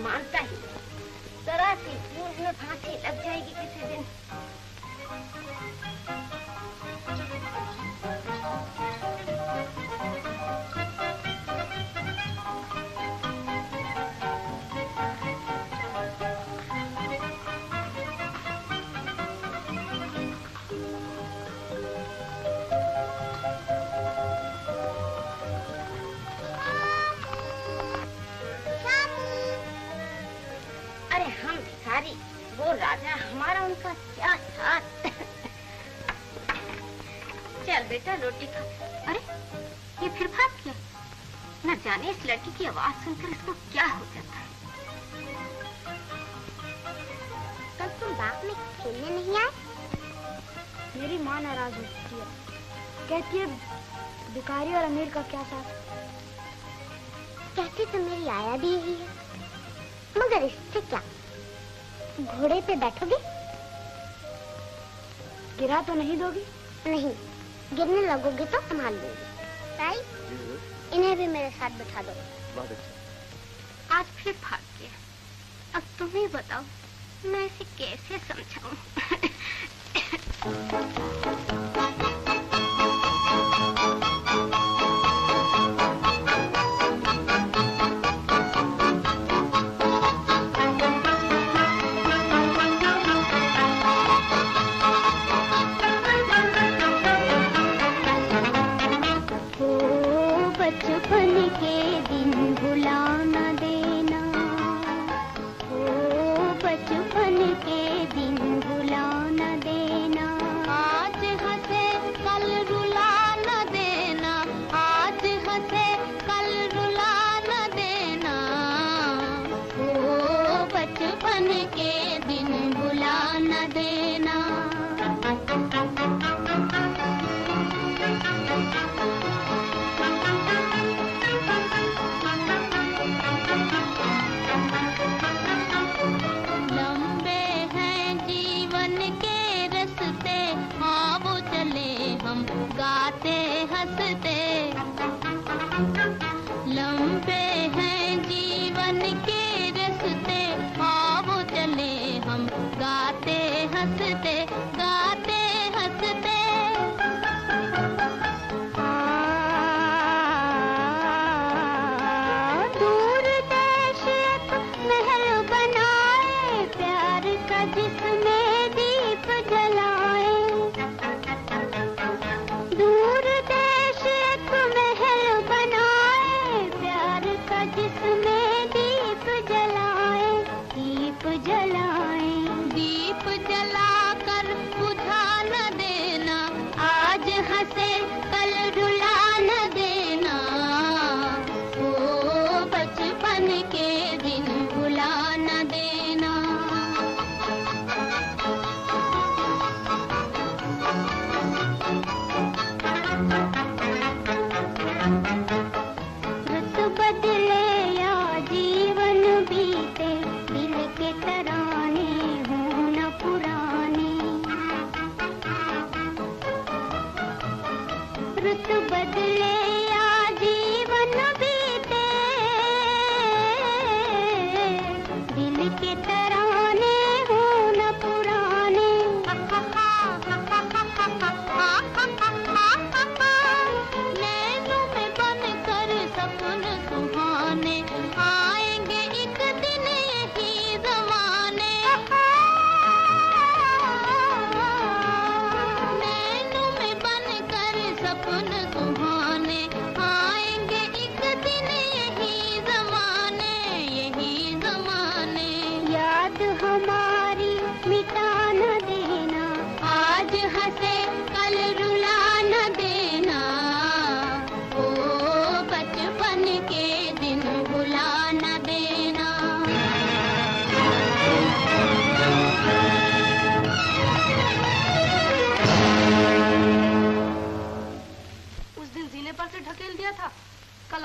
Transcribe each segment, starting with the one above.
मानता ही नहीं। जरा सी भूल में फांसी लग जाएगी किसी दिन। वो राजा हमारा उनका क्या साथ। चल बेटा रोटी खा। अरे ये फिर भाग गया। न जाने इस लड़की की आवाज सुनकर इसको क्या हो जाता है। कल तुम बाग में खेलने नहीं आए? मेरी माँ नाराज होती है, कहती है भिखारी और अमीर का क्या साथ। कहती तो मेरी आया भी यही है, मगर इससे क्या? घोड़े पे बैठोगे? गिरा तो नहीं दोगी? नहीं, गिरने लगोगे तो संभाल लूंगी। ताई, इन्हें भी मेरे साथ बैठा दो। बहुत अच्छा। आज फिर भाग गया। अब तुम ही बताओ मैं इसे कैसे समझाऊं।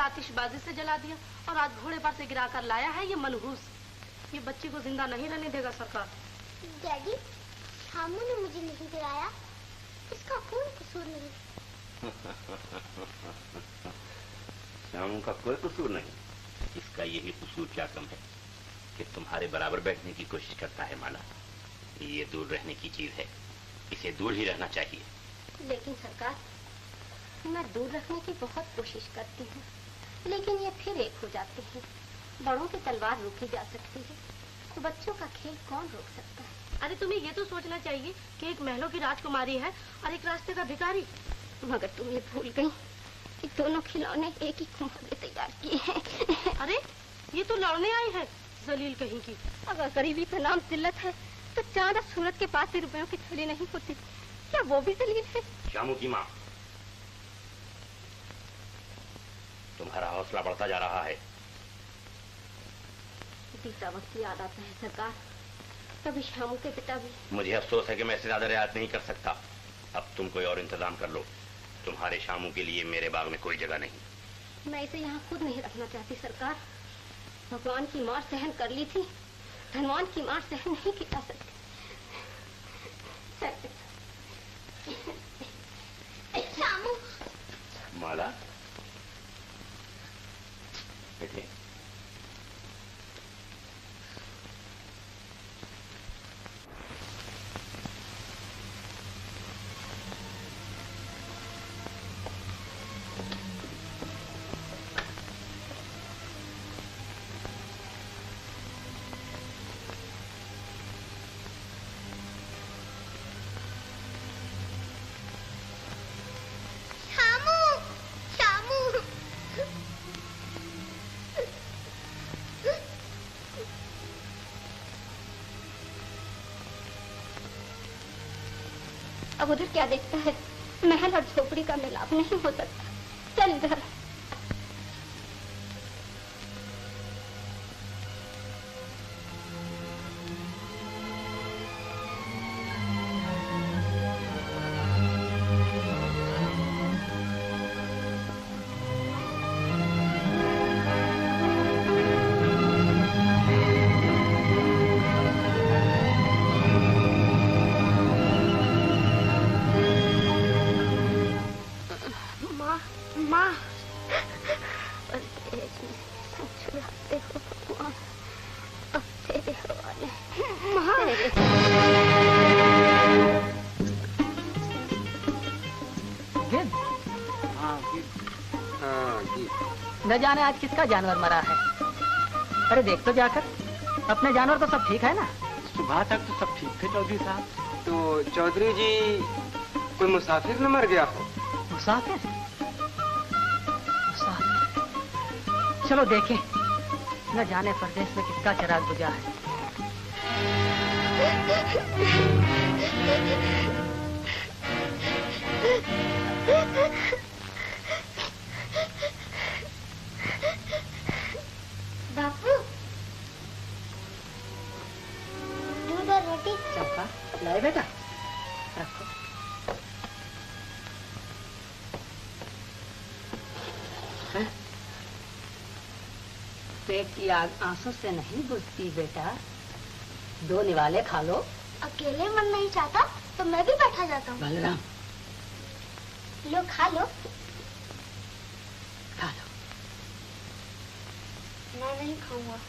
आतिशबाजी से जला दिया और आज घोड़े पर से गिरा कर लाया है ये मनहूस। ये बच्ची को जिंदा नहीं रहने देगा सरकार। डैडी, शामू ने मुझे नहीं गिराया, इसका कोई कसूर नहीं। शामू का कोई कसूर नहीं, इसका यही कसूर क्या कम है। कि तुम्हारे बराबर बैठने की कोशिश करता है माला। ये दूर रहने की चीज है, इसे दूर ही रहना चाहिए। लेकिन सरकार, मैं दूर रखने की बहुत कोशिश करती हूँ, लेकिन ये फिर एक हो जाते हैं। बड़ों की तलवार रोकी जा सकती है, बच्चों का खेल कौन रोक सकता है? अरे तुम्हें ये तो सोचना चाहिए कि एक महलों की राजकुमारी है और एक रास्ते का भिखारी। मगर तुम ये भूल गई कि दोनों खिलौने एक ही कुंभ में तैयार किए हैं। अरे ये तो लड़ने आई है, जलील कहीं की। अगर गरीबी का नाम जिल्लत है तो चांद सूरत के पास रुपयों की थैली नहीं होती, क्या वो भी जलील है? शामू की माँ, तुम्हारा हौसला बढ़ता जा रहा है। बीता वक्त याद आता है सरकार, कभी शामू के पिता भी। मुझे अफसोस है कि मैं इससे ज्यादा रियायत नहीं कर सकता। अब तुम कोई और इंतजाम कर लो। तुम्हारे शामू के लिए मेरे बाग में कोई जगह नहीं। मैं इसे यहाँ खुद नहीं रखना चाहती सरकार। भगवान की मार सहन कर ली थी, धनवान की मार सहन नहीं की जा सकती। शामू, माला बैठिए। अब उधर क्या देखता है? महल और झोपड़ी का मिलाप नहीं हो सकता। चल इधर। न जाने आज किसका जानवर मरा है। अरे देख तो जाकर, अपने जानवर तो सब ठीक है ना? सुबह तक तो सब ठीक थे चौधरी साहब। तो चौधरी जी, कोई मुसाफिर न मर गया हो? मुसाफिर? चलो देखें, न जाने परदेश में किसका चिराग बुझा है। बापू, दूध और रोटी। चंपा, लाए बेटा, रखो। पेट की आग आंसू से नहीं बुझती बेटा, दो निवाले खा लो। अकेले मन नहीं चाहता तो मैं भी बैठा जाता हूँ। बलराम, लो खा लो। खा लो। मैं नहीं खाऊंगा।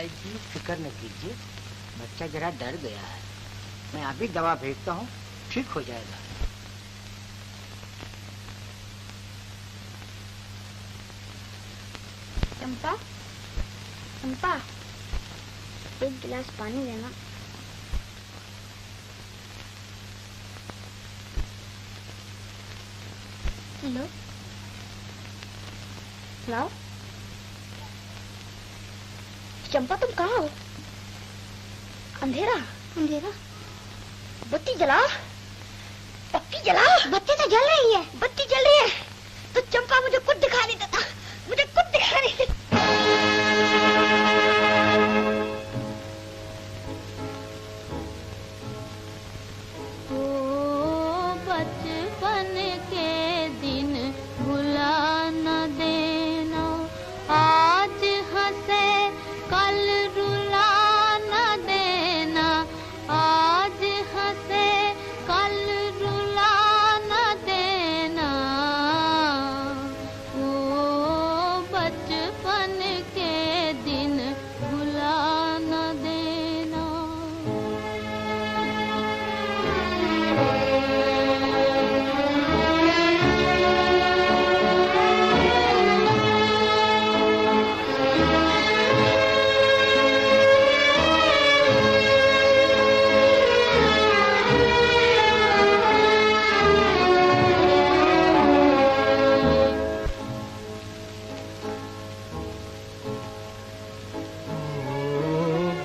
जी फिक्र न कीजिए, बच्चा जरा डर गया है। मैं अभी दवा भेजता हूँ, ठीक हो जाएगा। चंपा, चंपा, एक गिलास पानी देना। लो, लाओ। चंपा तुम कहाँ हो? अंधेरा अंधेरा। बत्ती जला, बत्ती जला। बत्ती तो जल रही है। बत्ती जल रही है तो चंपा मुझे कुछ दिखा नहीं देता, मुझे कुछ दिखा नहीं देता। बचपन के दिन भुला न देना, आज हंसे कल रुला न देना, आज हंसे कल रुला न देना। ओ बचपन के दिन भुला न देना।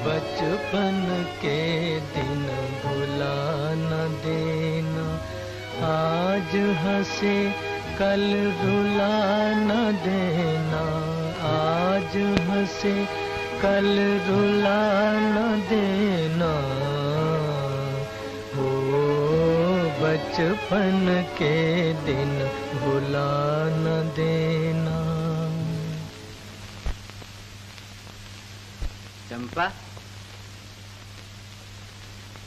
बचपन के दिन भुला न देना, आज हंसे कल रुला न देना, आज हंसे कल रुला न देना। हो बचपन के दिन भुला न देना। चंपा,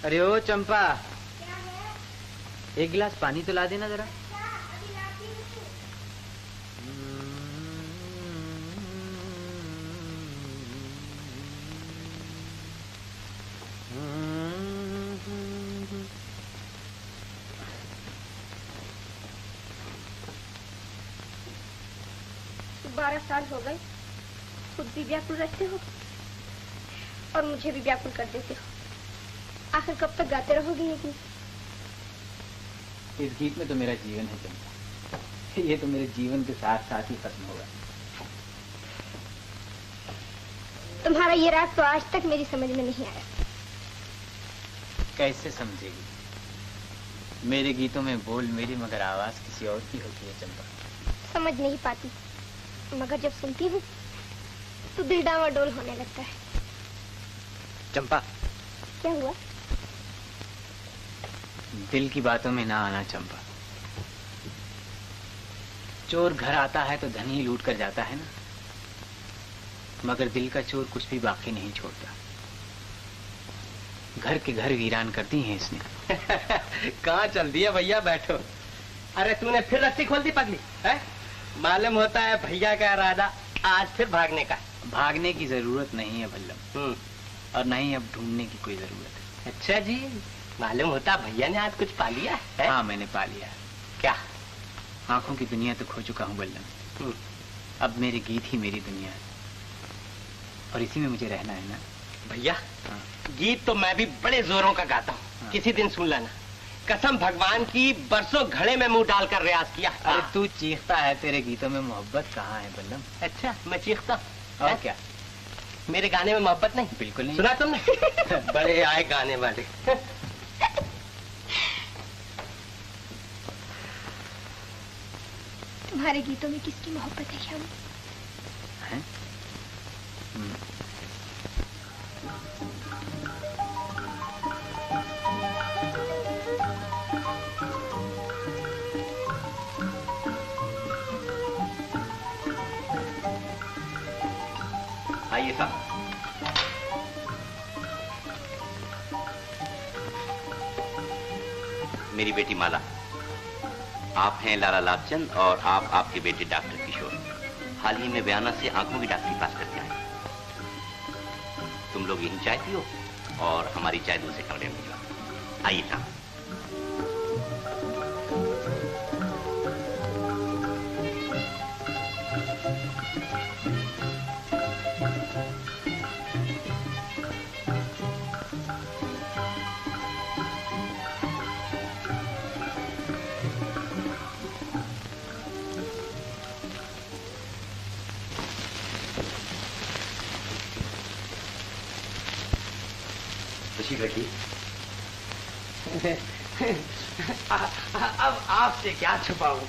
अरे ओ चंपा, क्या है? एक गिलास पानी तो ला देना जरा। अभी लाती हूँ। 12 साल हो गए, खुद भी व्याकुल रहते हो और मुझे भी व्याकुल कर देते हो। आखिर कब तक गाते रहोगे ये गीत? इस गीत में तो मेरा जीवन है चंपा, ये तो मेरे जीवन के साथ साथ ही खत्म होगा। तुम्हारा ये राग तो आज तक मेरी समझ में नहीं आया। कैसे समझेगी? मेरे गीतों में बोल मेरी मगर आवाज किसी और की होती है चंपा। समझ नहीं पाती, मगर जब सुनती हूँ तो दिल डावाडोल होने लगता है। चंपा, क्या हुआ? दिल की बातों में ना आना चंपा। चोर घर आता है तो धन ही लूट कर जाता है ना, मगर दिल का चोर कुछ भी बाकी नहीं छोड़ता। घर के घर वीरान कर दी है इसने। कहाँ चल दिया भैया, बैठो। अरे तूने फिर रस्सी खोल दी पगली है? मालूम होता है भैया का इरादा आज फिर भागने का। भागने की जरूरत नहीं है बल्लम, और नहीं अब ढूंढने की कोई जरूरत है। अच्छा जी, मालूम होता भैया ने आज कुछ पा लिया है? हाँ मैंने पा लिया। क्या? आंखों की दुनिया तो खो चुका हूँ बल्लम, अब मेरे गीत ही मेरी दुनिया है और इसी में मुझे रहना है ना भैया। हाँ। गीत तो मैं भी बड़े जोरों का गाता हूँ। हाँ। किसी दिन सुन लेना, कसम भगवान की, बरसों घड़े में मुंह डालकर रियाज किया। अरे तू चीखता है, तेरे गीतों में मोहब्बत कहाँ है बल्लम? अच्छा मैं चीखता? और क्या? मेरे गाने में मोहब्बत नहीं? बिल्कुल नहीं। सुना तुमने? बड़े आए गाने वाले। तुम्हारे गीतों में किसकी मोहब्बत है श्याम? हैं? आइए साहब। मेरी बेटी माला, आप हैं लाला लाभचंद और आप आपके बेटे डॉक्टर किशोर। हाल ही में बयाना से आंखों की डॉक्टरी पास करके आए। तुम लोग यहीं चाय पियो और हमारी चाय दूसरे कमरे में पियो। आइए साहब। रखिए। अब आपसे क्या छुपाऊं?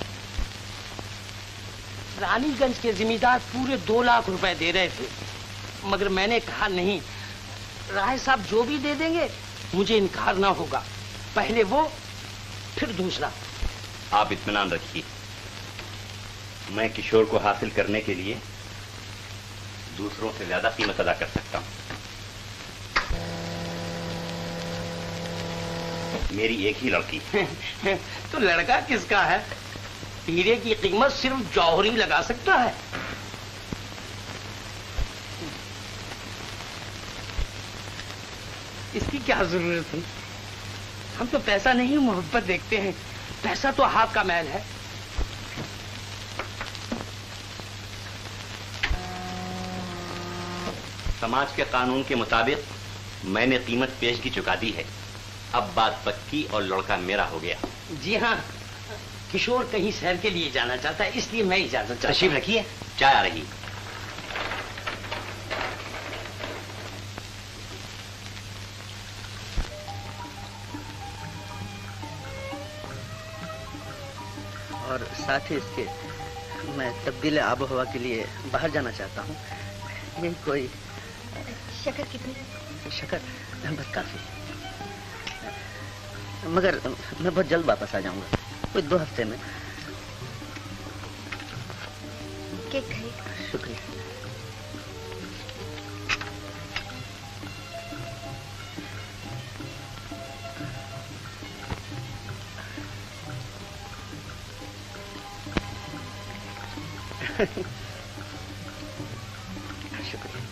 रानीगंज के जिम्मेदार पूरे 2 लाख रुपए दे रहे थे, मगर मैंने कहा नहीं, राय साहब जो भी दे देंगे मुझे इनकार ना होगा। पहले वो फिर दूसरा। आप इत्मीनान रखिए, मैं किशोर को हासिल करने के लिए दूसरों से ज्यादा कीमत अदा कर सकता हूं। मेरी एक ही लड़की। तो लड़का किसका है? हीरे की कीमत सिर्फ जौहरी लगा सकता है। इसकी क्या जरूरत थी? हम तो पैसा नहीं मोहब्बत देखते हैं। पैसा तो हाथ का मैल है। समाज के कानून के मुताबिक मैंने कीमत पेशगी चुका दी है। अब बात पक्की और लड़का मेरा हो गया। जी हाँ, किशोर कहीं सैर के लिए जाना चाहता है, इसलिए मैं इजाजत चाहता हूं। तशरीफ रखिए, चाय आ रही। और साथ ही इसके मैं तब्दील आबो हवा के लिए बाहर जाना चाहता हूँ। यही कोई शक्कर कितनी? शक्कर बस काफी, मगर मैं बहुत जल्द वापस आ जाऊंगा, कोई 2 हफ्ते में। केक खाइए। शुक्रिया। शुक्रिया।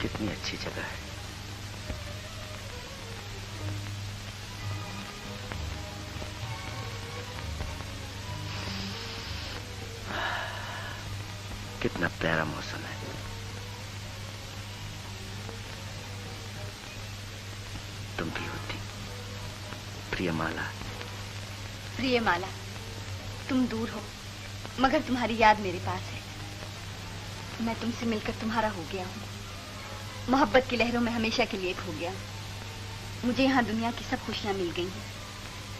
कितनी अच्छी जगह है। कितना प्यारा मौसम है। तुम भी होती प्रियमाला। प्रियमाला, तुम दूर हो मगर तुम्हारी याद मेरे पास है। मैं तुमसे मिलकर तुम्हारा हो गया हूँ। मोहब्बत की लहरों में हमेशा के लिए खो गया। मुझे यहाँ दुनिया की सब खुशियां मिल गई हैं।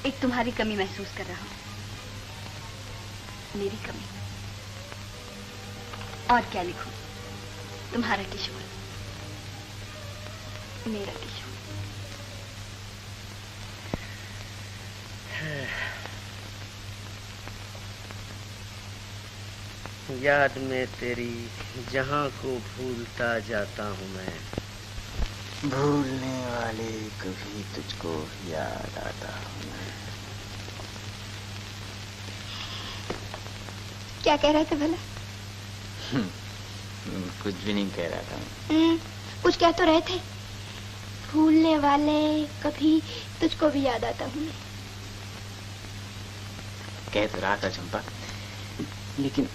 एक तुम्हारी कमी महसूस कर रहा हूँ। मेरी कमी। और क्या लिखूं? तुम्हारा किशोर, मेरा किशोर। याद में तेरी जहां को भूलता जाता हूं मैं, भूलने वाले कभी तुझको याद आता हूं मैं। क्या कह रहे थे भला? कुछ भी नहीं कह रहा था। कुछ कह तो रहे थे। भूलने वाले कभी तुझको भी याद आता हूँ मैं। कह तो रहा था चंपा, लेकिन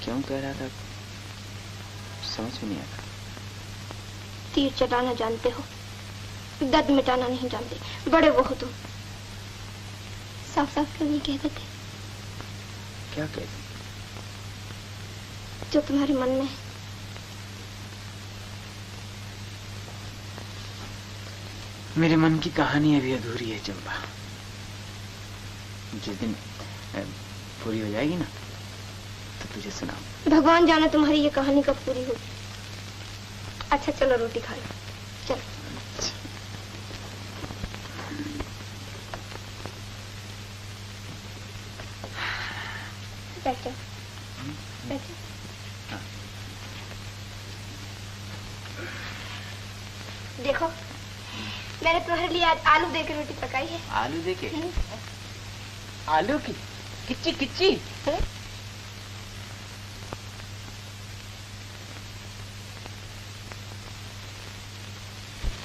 क्यों कह रहा था समझ में नहीं आता। तीर चलाना जानते हो, दर्द मिटाना नहीं जानते। बड़े वो हो तुम। साफ साफ क्यों नहीं कह देते क्या कहते? जो तुम्हारे मन में है। मेरे मन की कहानी अभी अधूरी है चंपा। जिस दिन पूरी हो जाएगी ना तो तुझे सुनाऊं। भगवान जाने तुम्हारी ये कहानी कब पूरी होगी। अच्छा चलो रोटी खा लो, चलो। बैठो बैठो। देखो मैंने तुम्हारे लिए आज आलू दे के रोटी पकाई है। आलू दे के? आलू की किच्ची किच्ची?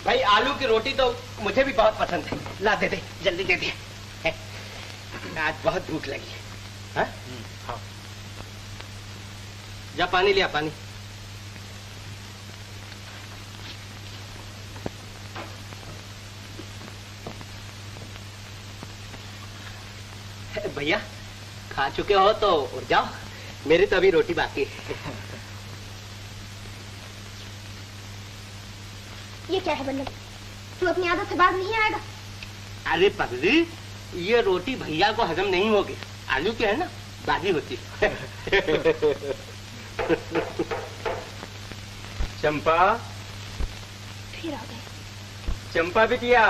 भाई आलू की रोटी तो मुझे भी बहुत पसंद है। ला दे दे, जल्दी दे दे। आज बहुत भूख लगी है। हाँ? हाँ। जा पानी लिया, पानी। भैया खा चुके हो तो उठ जाओ, मेरी तो अभी रोटी बाकी है। ये क्या है बल्लभ, तू अपनी आदत से बाहर नहीं आएगा? अरे पगली, ये रोटी भैया को हजम नहीं होगी। आलू के है ना, बाजी होती। चंपा, फिर आ गए। चंपा बिटिया।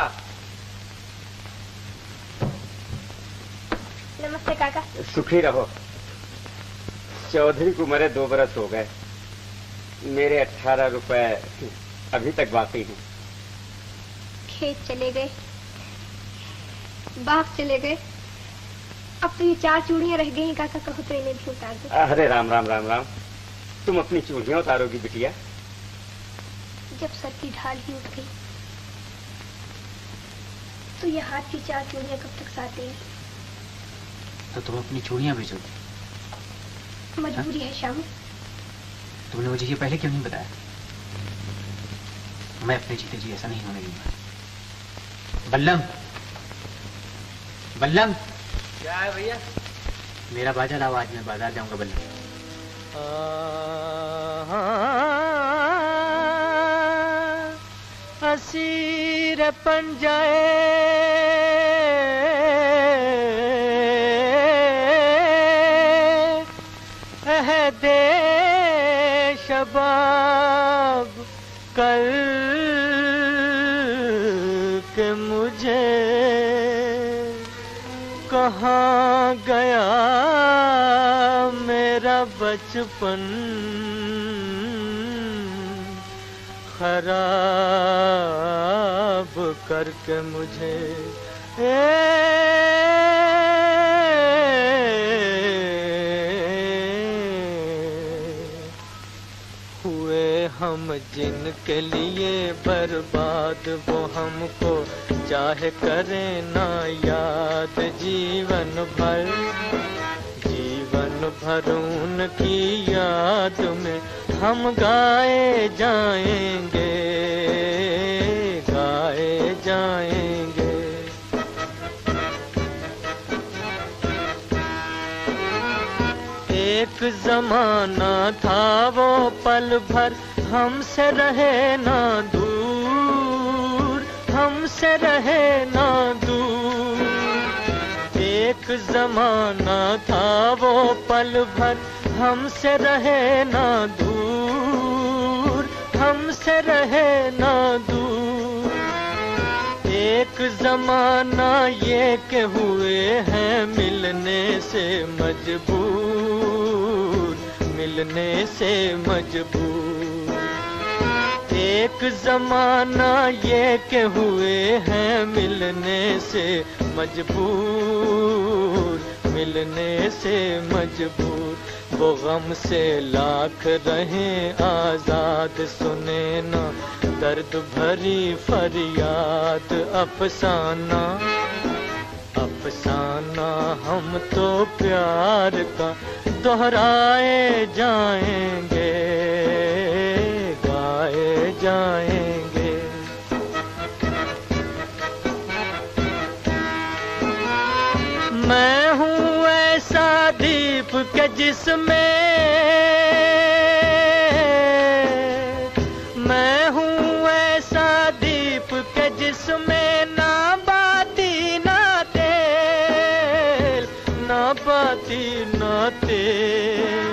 नमस्ते काका। सुखी रहो। चौधरी को मरे 2 बरस हो गए, मेरे 18 रुपए अभी तक बाकी हैं। खेत चले गए, बाग चले गए, अब तो ये 4 चूड़ियां रह गई हैं काका, कहो तो इन्हें भी उतार दो। अरे राम राम राम राम, तुम अपनी चूड़ियां उतारोगी बिटिया? जब सर की ढाल ही उठ गई तो ये हाथ की 4 चूड़ियां कब तक साथ देंगी? तो तुम अपनी चूड़ियां भेजोगी? मजबूरी है श्याम। तुमने मुझे ये पहले क्यों नहीं बताया? मैं अपने जीते जी ऐसा नहीं होने दूंगा। बल्लम, बल्लम। क्या है भैया? मेरा बाजा लाओ, आज मैं बाजार जाऊंगा बल्लम। हसीर पंजाए दे शबाब कल के मुझे कहाँ गया मेरा बचपन, खराब करके मुझे हुए हम जिनके लिए बर्बाद, वो हमको चाहे करें ना याद जीवन भर, जीवन भर उनकी याद में हम गाए जाएंगे, गाए जाएंगे। एक जमाना था वो पल भर हमसे रहे ना दूर, हमसे रहे ना दूर। एक जमाना था वो पल भर हमसे रहे ना दूर, हमसे रहे ना दूर। एक जमाना ये के हुए हैं मिलने से मजबूर, मिलने से मजबूर। एक जमाना ये के हुए हैं मिलने से मजबूर, मिलने से मजबूर। वो गम से लाख रहें आजाद, सुने ना दर्द भरी फरियाद अफसाना, अफसाना हम तो प्यार का दोहराए जाएंगे, गाए जाएंगे। मैं हूँ ऐसा दीप के जिसमें, मैं हूँ ऐसा दीप के जिसमें ना बाती ना तेल, ना बाती ना तेल।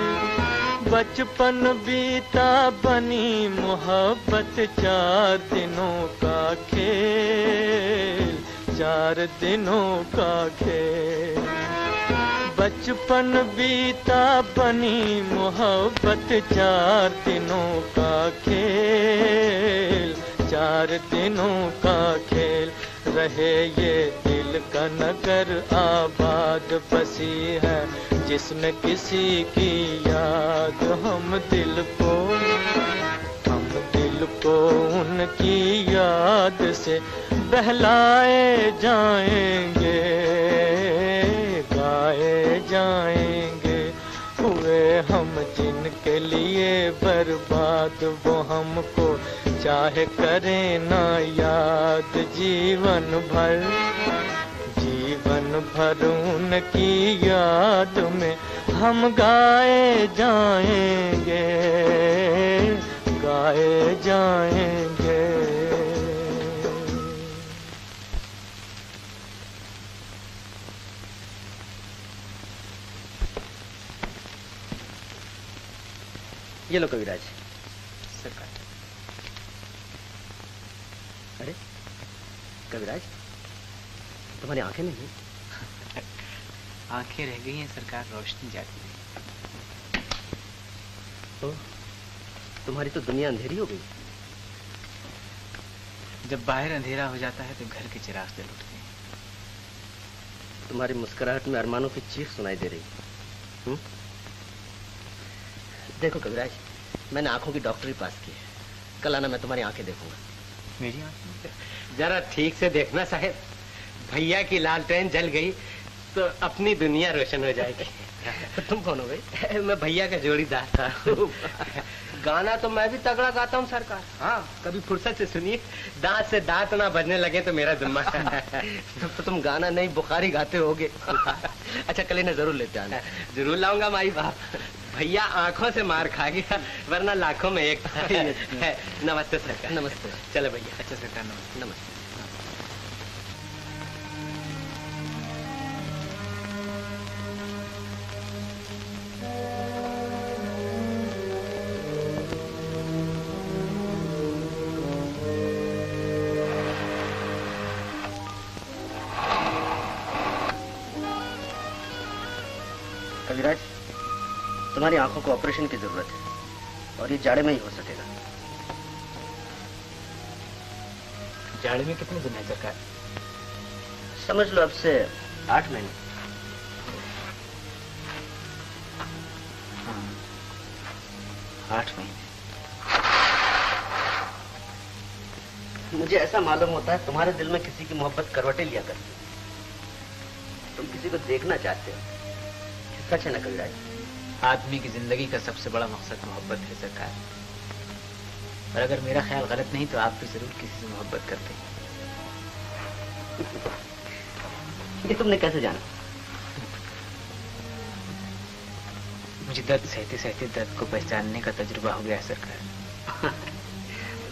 बचपन बीता बनी मोहब्बत 4 दिनों का खेल, 4 दिनों का खेल। बचपन बीता बनी मोहब्बत 4 दिनों का खेल, 4 दिनों का खेल। रहे ये दिल का नगर आबाद बसी है जिसमें किसी की याद, हम दिल को उनकी याद से बहलाए जाएंगे, गाए जाएंगे। हुए हम जिनके लिए बर्बाद, वो हमको चाहे करें ना याद, जीवन भर उनकी याद में हम गाए जाएंगे, गाए जाएंगे। ये लो कविराज। सरकार। अरे कविराज, तुम्हारी आंखें नहीं? आंखें रह गई हैं सरकार, रोशनी जाती है। तो तुम्हारी तो दुनिया अंधेरी हो गई। जब बाहर अंधेरा हो जाता है तो घर के चिराग जल उठते हैं। तुम्हारी मुस्कुराहट में अरमानों की चीख सुनाई दे रही। देखो कविराज, मैंने आंखों की डॉक्टरी पास की है। कल आना, मैं तुम्हारी आंखें देखूंगा। मेरी आंखें? जरा ठीक से देखना साहब, भैया की लालटेन जल गई तो अपनी दुनिया रोशन हो जाएगी। तुम कौन हो भाई? मैं भैया का जोड़ीदार था। गाना तो मैं भी तगड़ा गाता हूँ सरकार। हाँ, कभी फुर्सत से सुनिए, दांत से दांत ना बजने लगे तो मेरा जिम्मा। तो तुम गाना नहीं बुखारी गाते होगे। अच्छा कल इन्हें जरूर लेते आना। जरूर लाऊंगा माई बाप। भैया आंखों से मार खा गया, वरना लाखों में एक था। नमस्ते सरकार। नमस्ते। चलो भैया। अच्छा सरकार, नमस्ते। नमस्ते। कविराज, तुम्हारी आंखों को ऑपरेशन की जरूरत है और ये जाड़े में ही हो सकेगा। जाड़े में कितने दिन है सरकार? समझ लो अब से 8 महीने। हाँ, 8 महीने। मुझे ऐसा मालूम होता है तुम्हारे दिल में किसी की मोहब्बत करवटें लिया करती। तुम किसी को देखना चाहते हो, सच है ना कविराज? आदमी की जिंदगी का सबसे बड़ा मकसद मोहब्बत है सरकार। और अगर मेरा ख्याल गलत नहीं तो आप भी जरूर किसी से मोहब्बत करते हैं। ये तुमने कैसे जाना? मुझे दर्द सहते सहते दर्द को पहचानने का तजुर्बा हो गया है सरकार।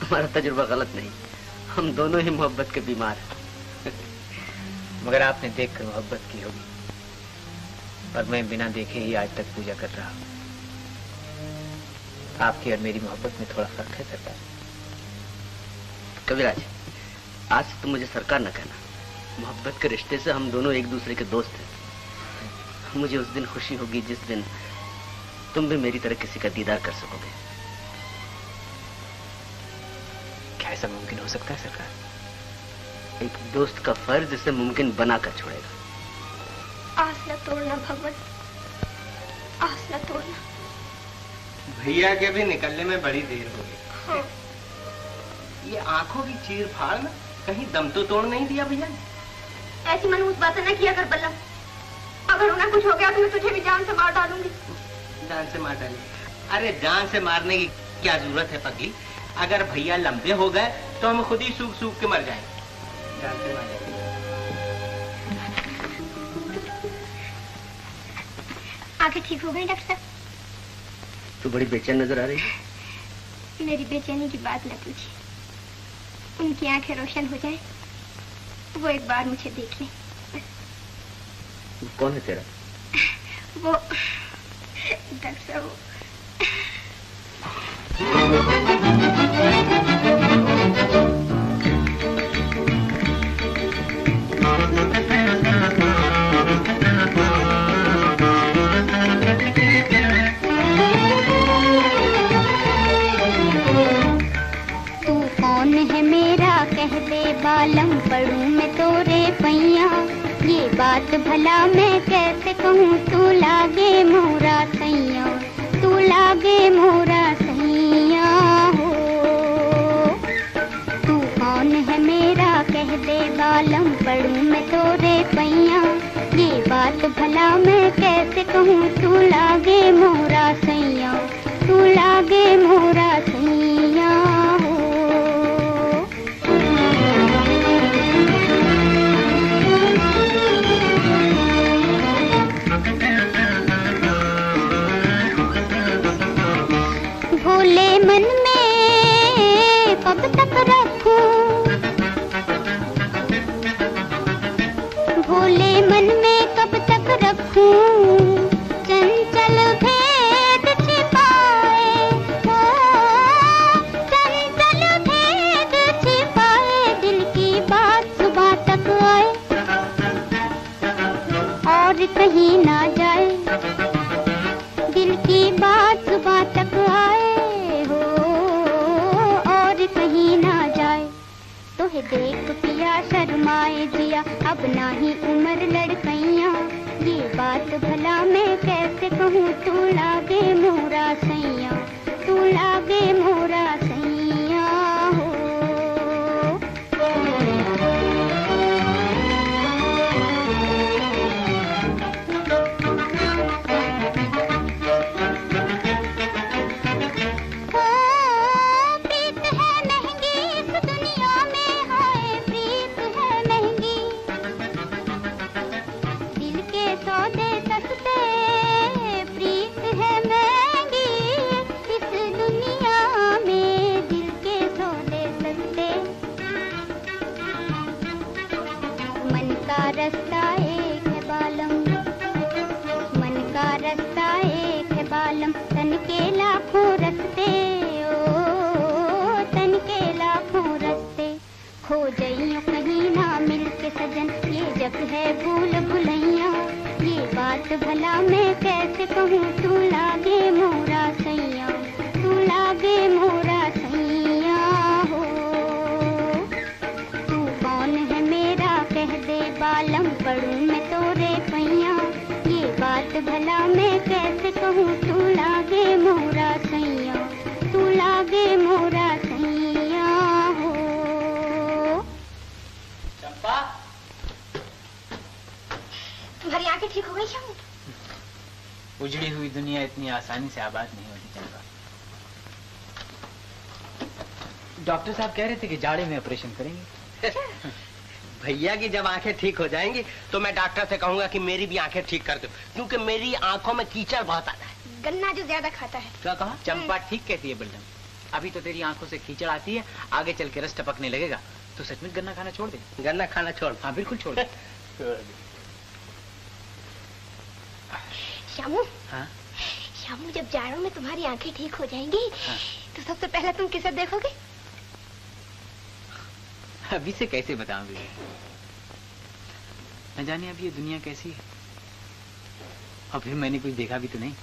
हमारा तजुर्बा गलत नहीं, हम दोनों ही मोहब्बत के बीमार हैं। मगर आपने देखकर मोहब्बत की होगी और मैं बिना देखे ही आज तक पूजा कर रहा हूँ। आपकी और मेरी मोहब्बत में थोड़ा फर्क है सरकार। कविराज, आज से तुम मुझे सरकार न कहना। मोहब्बत के रिश्ते से हम दोनों एक दूसरे के दोस्त हैं। मुझे उस दिन खुशी होगी जिस दिन तुम भी मेरी तरह किसी का दीदार कर सकोगे। क्या ऐसा मुमकिन हो सकता है सरकार? एक दोस्त का फर्ज इसे मुमकिन बनाकर छोड़ेगा। आस न तोड़ना भगवान, आस न तोड़ना। भैया के भी निकलने में बड़ी देर हो गई। हाँ। ये आंखों की चीर फाड़ में कहीं दम तो तोड़ नहीं दिया भैया ने? ऐसी मनहूस बातें न किया कर बल्लम। अगर उन्हें कुछ हो गया तो मैं तुझे भी जान से मार डालूंगी। जान से मार डाली? अरे जान से मारने की क्या जरूरत है पगली? अगर भैया लंबे हो गए तो हम खुद ही सूख सूख के मर जाएंगे। जान से मार डाली। आंखें ठीक हो गई डॉक्टर साहब? तू बड़ी बेचैन नजर आ रही है। मेरी बेचैनी की बात न पूछिए। उनकी आंखें रोशन हो जाए, वो एक बार मुझे देख लें। कौन है तेरा? वो डॉक्टर साहब तू कौन है मेरा कह दे बालम, पढ़ूं मैं तोरे पैया। ये बात भला मैं कैसे कहूँ, तू लागे मोरा सैया, तू लागे मोरा सैया हो। तू कौन है मेरा कह दे बालम, पढ़ूं मैं तोरे पैया। ये बात भला मैं कैसे कहूँ, तू लागे मोरा सैया, तू लागे मोरा सैया हो। भोले मन में कब तक रखूं, भोले मन में कब तक रखूं, चंचल भेद छिपाए हो, चंचल भेद छिपाए, दिल की बात सुबह तक आए और कहीं ना जाए, दिल की बात सुबह तक आए हो और कहीं ना जाए। तोहे देख पिया शर्माए जिया, अब ना ही उम्र लड़कैया। ये बात भला मैं कैसे कहूँ, तू लागे मोरा सैया, तू लागे मोरा सैया हो। प्रीत है महंगी इस दुनिया में, हाय प्रीत है महंगी। दिल के सौदे सस्ते, प्रीत है महंगी इस दुनिया में, दिल के सौदे सस्ते। मन का रास्ता एक है बालम, मन का रास्ता एक है बालम, तन के लाखों रास्ते, ओ तन के लाखों रास्ते। खो जाइयो कहीं ना मिल के सजन, ये जग है भूल भुलैया। ये बात भला मैं कैसे कहूँ, तू लागे मोरा सैया, तू लागे मोरा सैया हो। तू कौन है मेरा कह दे बालम, पढ़ूं मैं तोरे पैया। ये बात भला मैं कैसे कहूँ, तू लागे मोरा सैया, तू लागे मोरा सैया हो। चंपा, तुम्हारी आंखें ठीक हो गई क्या? उजड़ी हुई दुनिया इतनी आसानी से आबाद नहीं होती चंपा। डॉक्टर साहब कह रहे थे कि जाड़े में ऑपरेशन करेंगे। भैया की जब आंखें ठीक हो जाएंगी तो मैं डॉक्टर से कहूंगा कि मेरी भी आंखें ठीक कर दो, क्योंकि मेरी आंखों में कीचड़ बहुत आता है। गन्ना जो ज्यादा खाता है। क्या कहा? चंपा ठीक कहती है बलराम, अभी तो तेरी आंखों से कीचड़ आती है, आगे चल के रस टपकने लगेगा तो सचमुच गन्ना खाना छोड़ दे। गन्ना खाना छोड़? हाँ बिल्कुल छोड़ दे। श्यामू, हाँ? श्यामू जब जाड़ों में तुम्हारी आंखें ठीक हो जाएंगी, हाँ? तो सबसे पहले तुम किसे देखोगे? अभी से कैसे बताऊंगी, न जाने अब ये दुनिया कैसी है, और फिर मैंने कुछ देखा भी तो नहीं।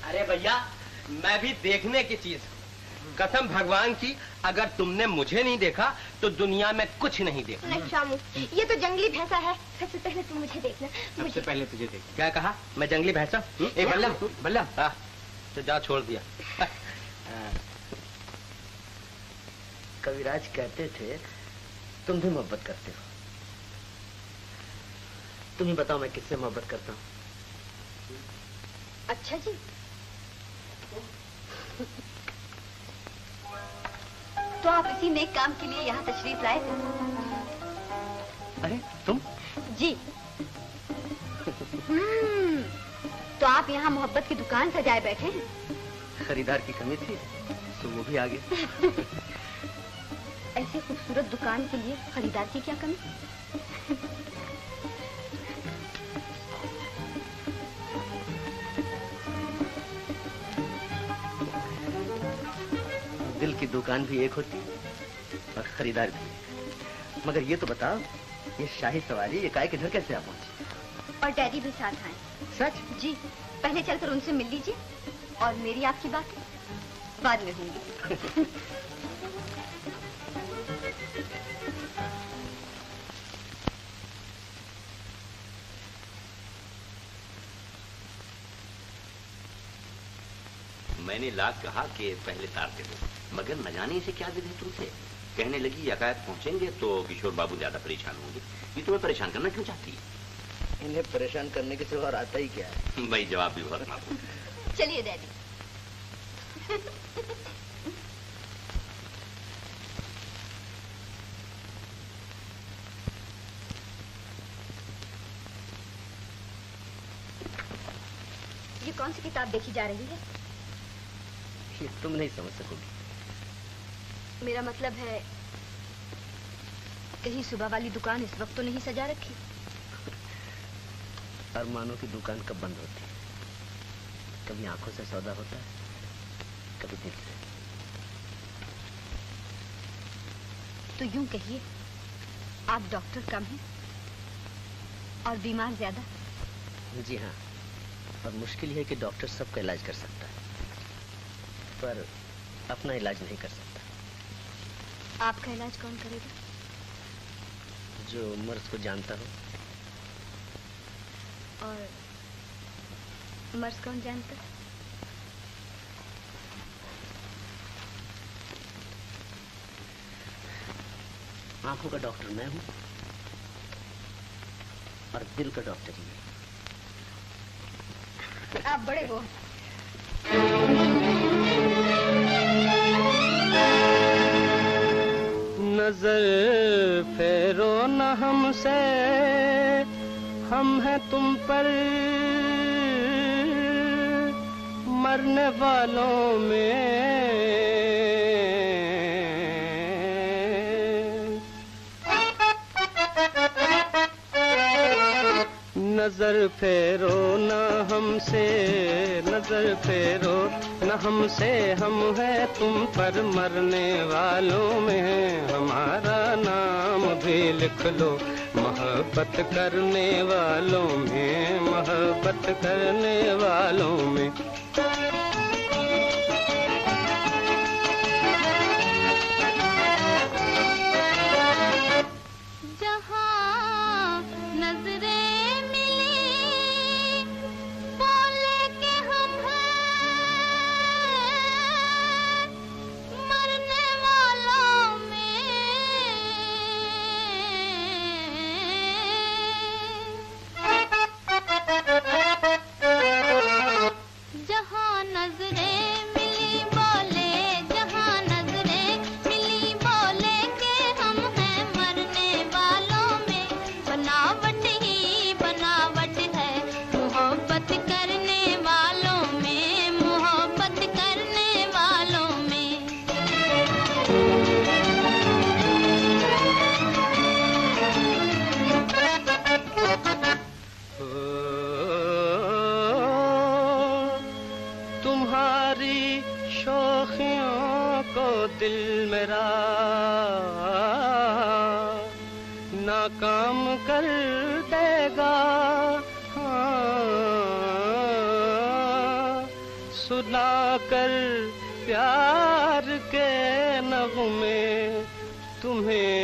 अरे भैया, मैं भी देखने की चीज, कसम भगवान की, अगर तुमने मुझे नहीं देखा तो दुनिया में कुछ नहीं देखा। नहीं श्यामू, ये तो जंगली भैंसा है, सबसे पहले तुम मुझे देखना। सबसे पहले तुझे देख। क्या कहा? मैं जंगली भैंसा? बल्लम, बल्लम, हाँ तो जा, छोड़ दिया। कविराज कहते थे तुम भी मोहब्बत करते हो, तुम ही बताओ मैं किससे मोहब्बत करता हूँ। अच्छा जी, तो आप इसी नेक काम के लिए यहाँ तशरीफ लाए थे? अरे तुम? जी। तो आप यहाँ मोहब्बत की दुकान सजाए बैठे हैं? खरीदार की कमी थी तो वो भी आ गए। ऐसी खूबसूरत दुकान के लिए खरीदार की क्या कमी? दिल की दुकान भी एक होती और खरीदार भी। मगर ये तो बताओ, ये शाही सवारी ये काय किधर कैसे आ पहुंची? और डैडी भी साथ आए। सच? जी, पहले चलकर उनसे मिल लीजिए और मेरी आपकी बात बाद में होंगी। मैंने लाख कहा कि पहले तार दे दो, मगर न जाने इसे क्या दे तुमसे। कहने लगी यकायत पहुंचेंगे तो किशोर बाबू ज्यादा परेशान होंगे। ये तुम्हें परेशान करना क्यों चाहती है? इन्हें परेशान करने के सिवा और आता ही क्या है? भाई जवाब भी बहुत माफूल। चलिए डैडी। ये कौन सी किताब देखी जा रही है? ये तुम नहीं समझ सकोगी। मेरा मतलब है, कहीं सुबह वाली दुकान इस वक्त तो नहीं सजा रखी? अरमानों की दुकान कब बंद होती है? कभी आंखों से सौदा होता है, कभी दिल से। तो यूं कहिए, आप डॉक्टर कम हैं और बीमार ज्यादा? जी हाँ, और मुश्किल है कि डॉक्टर सबका इलाज कर सकता है पर अपना इलाज नहीं कर सकता। आपका इलाज कौन करेगा? जो मर्ज को जानता हो। और मर्ज कौन जानता है? आंखों का डॉक्टर मैं हूं और दिल का डॉक्टर ही है। आप बड़े हो। नजर फेरो न हमसे, हम हैं तुम पर मरने वालों में। नजर फेरो न हमसे, नजर फेरो न हमसे, हम हैं तुम पर मरने वालों में। हमारा नाम भी लिख लो मोहब्बत करने वालों में, मोहब्बत करने वालों में। नाकाम कर देगा, हाँ, सुना कर प्यार के नगमे तुम्हें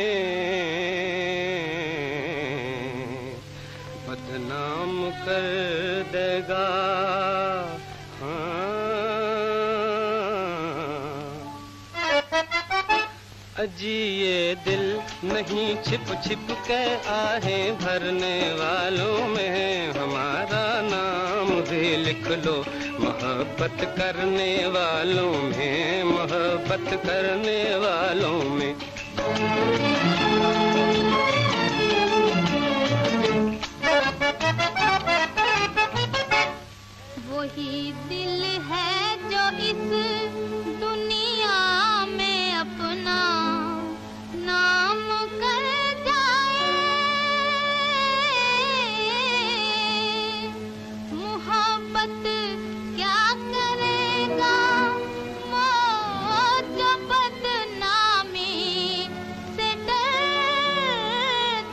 बदनाम कर देगा। अजी ये दिल नहीं छिप छिप के आहें भरने वालों में हमारा नाम भी लिख लो, मोहब्बत करने वालों में, मोहब्बत करने वालों में। वही दिल है जो इस दुनिया में अपना नाम कर जाए, मोहब्बत क्या करेगा वो जो बदनामी से डर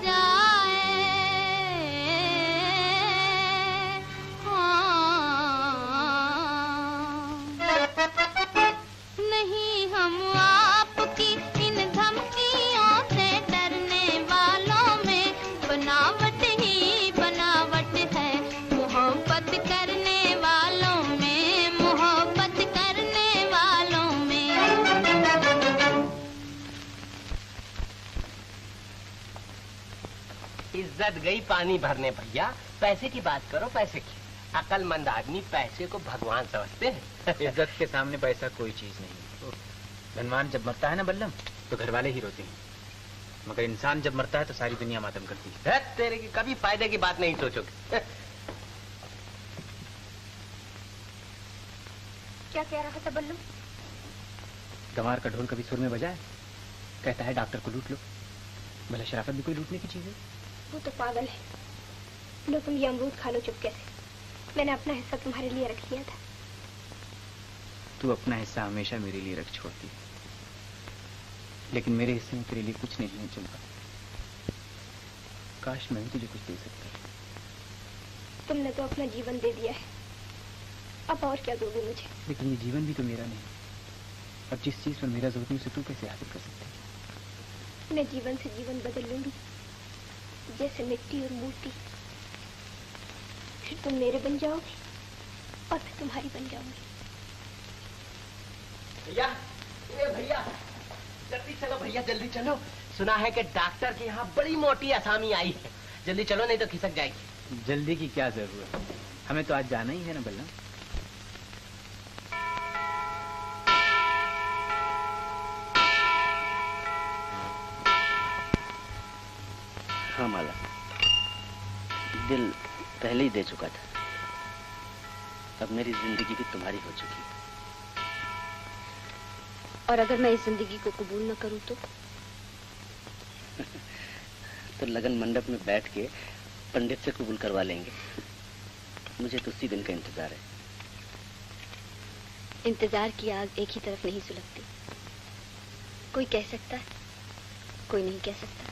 जाए। नहीं हम आपकी इन धमकियों से डरने वालों में, बनावट ही बनावट है मोहब्बत करने वालों में, मोहब्बत करने वालों में। इज्जत गई पानी भरने भैया, पैसे की बात करो पैसे की। अकलमंद आदमी पैसे को भगवान समझते हैं। इज्जत के सामने पैसा कोई चीज नहीं। धनवान जब मरता है ना बल्लम, तो घर वाले ही रोते हैं, मगर इंसान जब मरता है तो सारी दुनिया मातम करती है। तेरे की कभी फायदे की बात नहीं सोचोगे। क्या कह रहा था बल्लम? गंवार का ढोल कभी सुर में बजाए, कहता है डॉक्टर को लूट लो। भला शराफत भी कोई लूटने की चीज है? वो तो पागल है। लो तुम ये अमरूद खा लो चुपके से, मैंने अपना हिस्सा तुम्हारे लिए रख लिया था। तू अपना हिस्सा हमेशा मेरे लिए रख छोड़ती है, लेकिन मेरे हिस्से में तेरे लिए कुछ नहीं है चंपा। काश मैं तुझे कुछ दे सकता। तुमने तो अपना जीवन दे दिया है, अब और क्या दोगे मुझे? लेकिन ये जीवन भी तो मेरा नहीं। अब जिस चीज पर मेरा जोर नहीं उसे तू कैसे हासिल कर सकती? मैं जीवन से जीवन बदल लूंगी, जैसे मिट्टी और मूर्ति। फिर तुम मेरे बन जाओगे और मैं तुम्हारी बन जाऊंगी। भैया, ए भैया, जल्दी चलो भैया, जल्दी चलो। सुना है कि डॉक्टर के यहाँ बड़ी मोटी असामी आई है, जल्दी चलो नहीं तो खिसक जाएगी। जल्दी की क्या जरूरत है, हमें तो आज जाना ही है ना बल्लम। हाँ माला, दिल पहले ही दे चुका था, अब मेरी जिंदगी भी तुम्हारी हो चुकी है। और अगर मैं इस जिंदगी को कबूल न करूं तो लगन मंडप में बैठ के पंडित से कबूल करवा लेंगे। मुझे तो उसी दिन का इंतजार है। इंतजार की आग एक ही तरफ नहीं सुलगती, कोई कह सकता है, कोई नहीं कह सकता।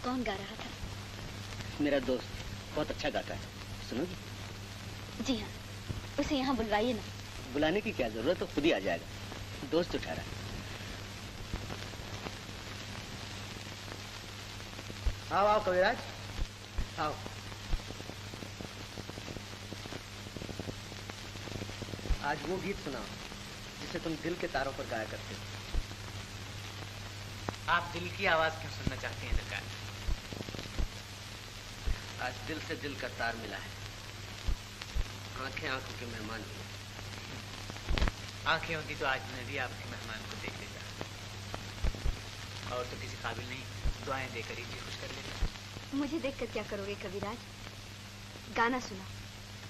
कौन गा रहा था? मेरा दोस्त, बहुत अच्छा गाता है, सुनोगी? जी हाँ, उसे यहाँ बुलवाइए ना। बुलाने की क्या जरूरत है, खुद ही आ जाएगा, दोस्त उठा रहा है। आओ आओ कविराज, आओ। आज वो गीत सुनाओ जिसे तुम दिल के तारों पर गाया करते हो। आप दिल की आवाज क्यों सुनना चाहते हैं सरकार? आज दिल से दिल का तार मिला है, आंखें आंखों के मेहमान हुए। आंखें होती तो आज मैं भी आपके मेहमान को देख लेता, और तो किसी काबिल नहीं, दुआएं देकर ही जी खुश कर लेता। मुझे देखकर क्या करोगे कविराज? गाना सुना,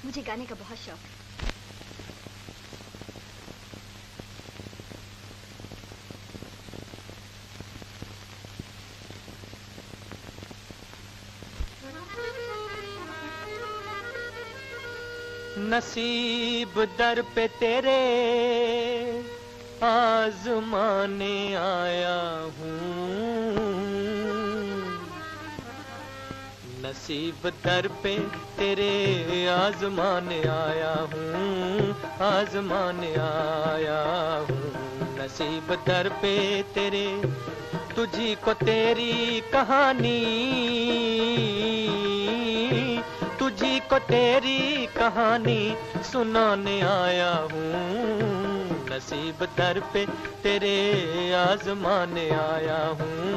मुझे गाने का बहुत शौक है। नसीब दर पे तेरे आजमाने आया हूँ, नसीब दर पे तेरे आजमाने आया हूँ, आजमाने आया हूँ, नसीब दर पे तेरे, तुझी को तेरी कहानी, तुझी को तेरी कहानी सुनाने आया हूँ, नसीब दर पे तेरे आजमाने आया हूँ।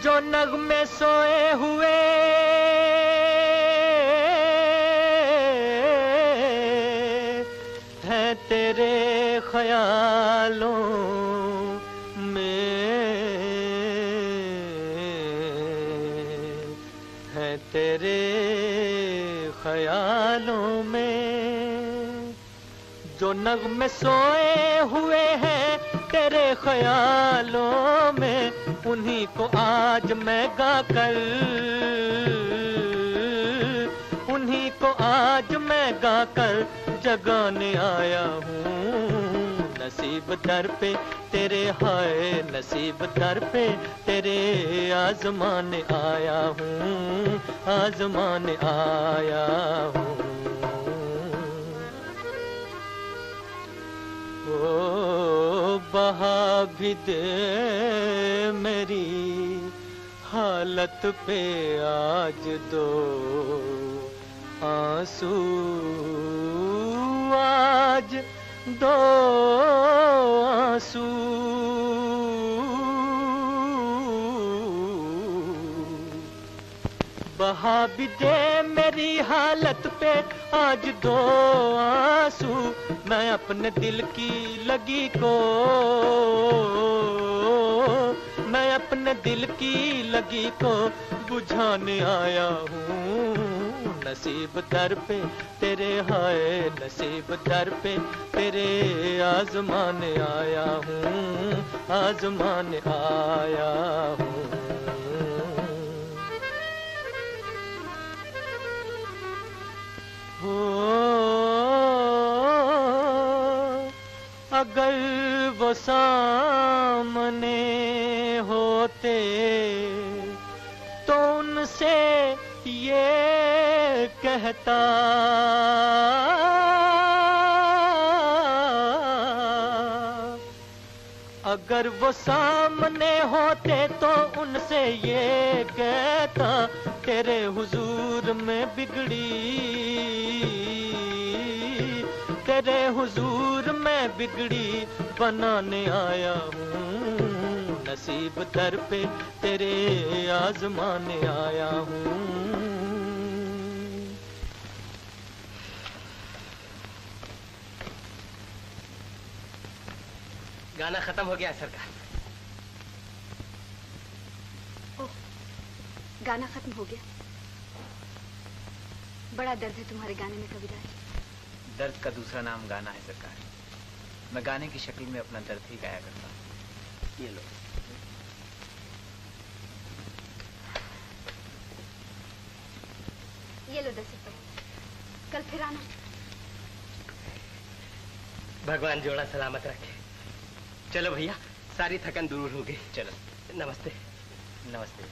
जो नगमे सोए हुए हैं तेरे ख्यालों में, हैं तेरे ख्यालों में, जो नगमे सोए हुए हैं तेरे ख्यालों में, उन्हीं को आज मैं गाकर, उन्हीं को आज मैं गाकर जगाने आया हूँ, नसीब दर पे तेरे, हाय नसीब दर पे तेरे आजमाने आया हूँ, आजमाने आया हूँ। ओ बहा भी दे मेरी हालत पे आज दो आंसू, आज दो आंसू, बहा भी दे मेरी हालत पे आज दो आंसू, मैं अपने दिल की लगी को, मैं अपने दिल की लगी को बुझाने आया हूँ, नसीब दर पे तेरे, हाय नसीब दर पे तेरे आजमाने आया हूँ, आजमाने आया हूँ। अगर वो सामने होते तो उनसे ये कहता, अगर वो सामने होते तो उनसे ये कहता, तेरे हुजूर में बिगड़ी, तेरे हुजूर में बिगड़ी बनाने आया हूँ, नसीब दर पे तेरे आजमाने आया हूँ। गाना खत्म हो गया सरकार। ओह, गाना खत्म हो गया। बड़ा दर्द है तुम्हारे गाने में कविराज। दर्द का दूसरा नाम गाना है सरकार। मैं गाने की शक्ल में अपना दर्द ही गाया करता हूँ। ये लो। ये लो 10 रुपए, कल फिर आना। भगवान जोड़ा सलामत रखे। चलो भैया, सारी थकन दूर हो गई। चलो, नमस्ते। नमस्ते।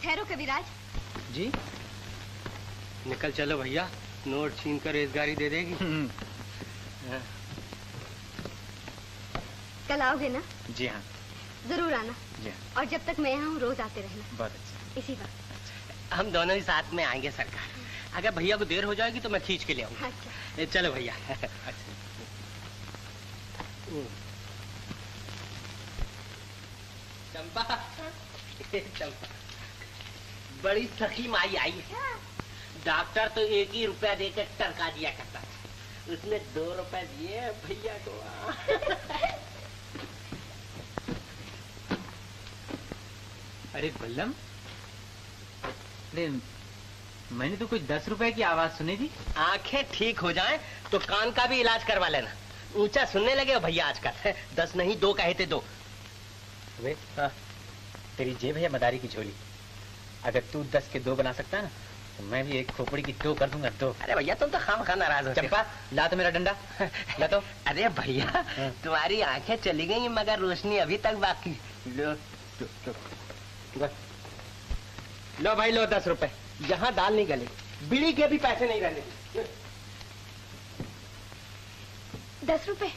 ठहरो कविराज। जी? निकल चलो भैया, नोट छीन कर रेजगारी दे देगी। कल आओगे ना? जी हाँ। जरूर आना। जी हाँ। और जब तक मैं यहाँ हूँ रोज आते रहना। बहुत अच्छा। इसी वक्त। हम दोनों ही साथ में आएंगे सरकार। अगर भैया को देर हो जाएगी तो मैं खींच के ले आऊंगा। अच्छा। चलो भैया। अच्छा। चंपा, चंपा, बड़ी सखी माई आई है। डॉक्टर तो 1 ही रुपया देकर टरका दिया करता था, उसने 2 रुपए दिए भैया को। अरे बल्लम, अरे मैंने तो कुछ 10 रुपए की आवाज सुनी थी। आंखें ठीक हो जाएं तो कान का भी इलाज करवा लेना। ऊंचा सुनने लगे हो भैया आजकल। 10 नहीं 2 कहे थे 2। वे तेरी जेब है मदारी की झोली। अगर तू 10 के 2 बना सकता है ना तो मैं भी एक खोपड़ी की 2 कर दूंगा 2। अरे भैया तुम तो खामखा नाराज हो। चंपा ला तो मेरा डंडा ला तो। अरे भैया तुम्हारी आंखें चली गई मगर रोशनी अभी तक बाकी। लो भाई लो 10 रुपए। यहाँ दाल नहीं गली, बीड़ी के भी पैसे नहीं रहने। 10 रुपए?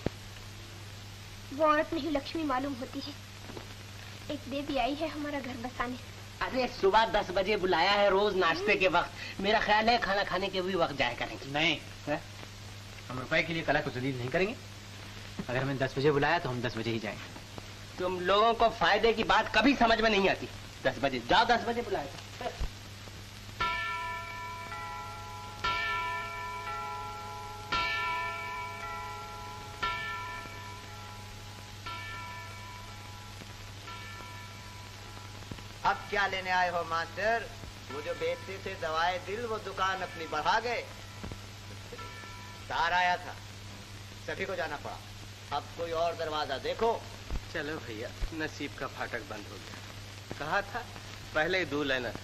वो औरत नहीं लक्ष्मी मालूम होती है। एक देवी आई है हमारा घर बसाने। अरे सुबह 10 बजे बुलाया है रोज नाश्ते के वक्त। मेरा ख्याल है खाना खाने के भी वक्त जाया करेंगे। नहीं हम रुपए के लिए कला को जलील नहीं करेंगे। अगर हमें 10 बजे बुलाया तो हम 10 बजे ही जाएंगे। तुम लोगों को फायदे की बात कभी समझ में नहीं आती। 10 बजे जाओ, 10 बजे बुलाया। अब क्या लेने आए हो मास्टर? वो जो बेचते थे दवाएं दिल, वो दुकान अपनी बढ़ा गए। तार आया था, सभी को जाना पड़ा। अब कोई और दरवाजा देखो। चलो भैया, नसीब का फाटक बंद हो गया। कहा था पहले ही दूर लेना था।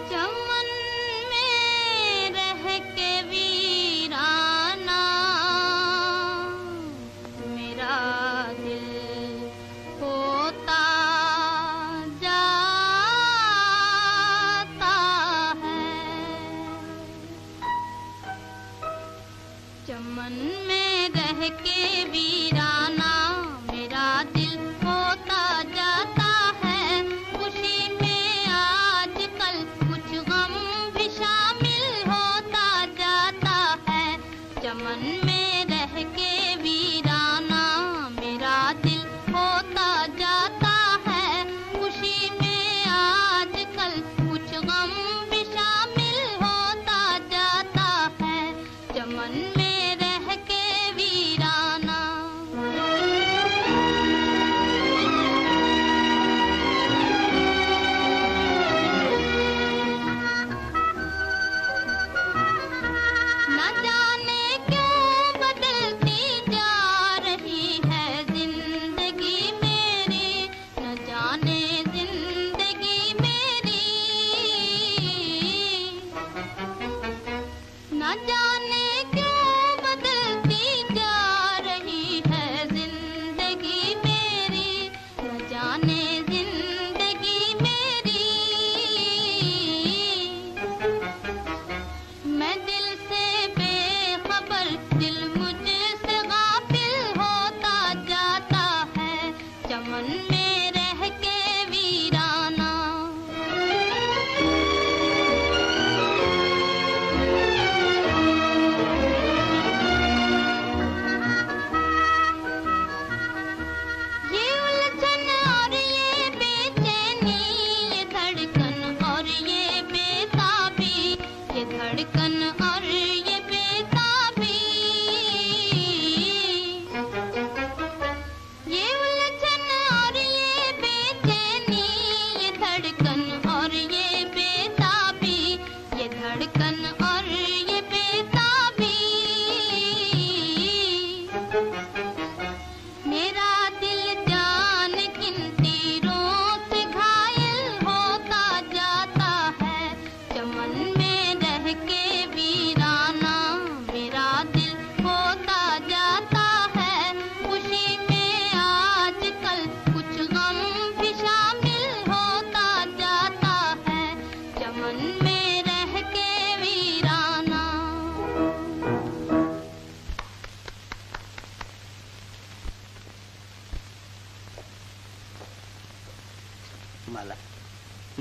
चमन में रह के वीराना।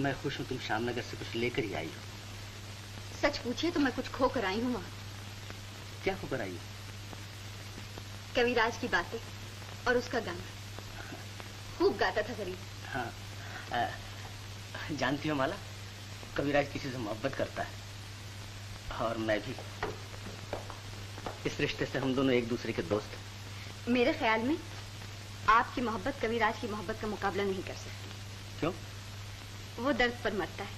मैं खुश हूँ तुम श्यामनगर से कुछ लेकर ही आई हो। सच पूछिए तो मैं कुछ खो कर आई हूँ वहाँ। क्या खोकर आई हो? कविराज की बातें और उसका गाना खूब गाता था करीब। हाँ, जानती हो माला, कविराज किसी से मोहब्बत करता है और मैं भी। इस रिश्ते से हम दोनों एक दूसरे के दोस्त हैं। मेरे ख्याल में आपकी मोहब्बत कविराज की मोहब्बत का मुकाबला नहीं कर सकती। क्यों? वो दर्द पर मरता है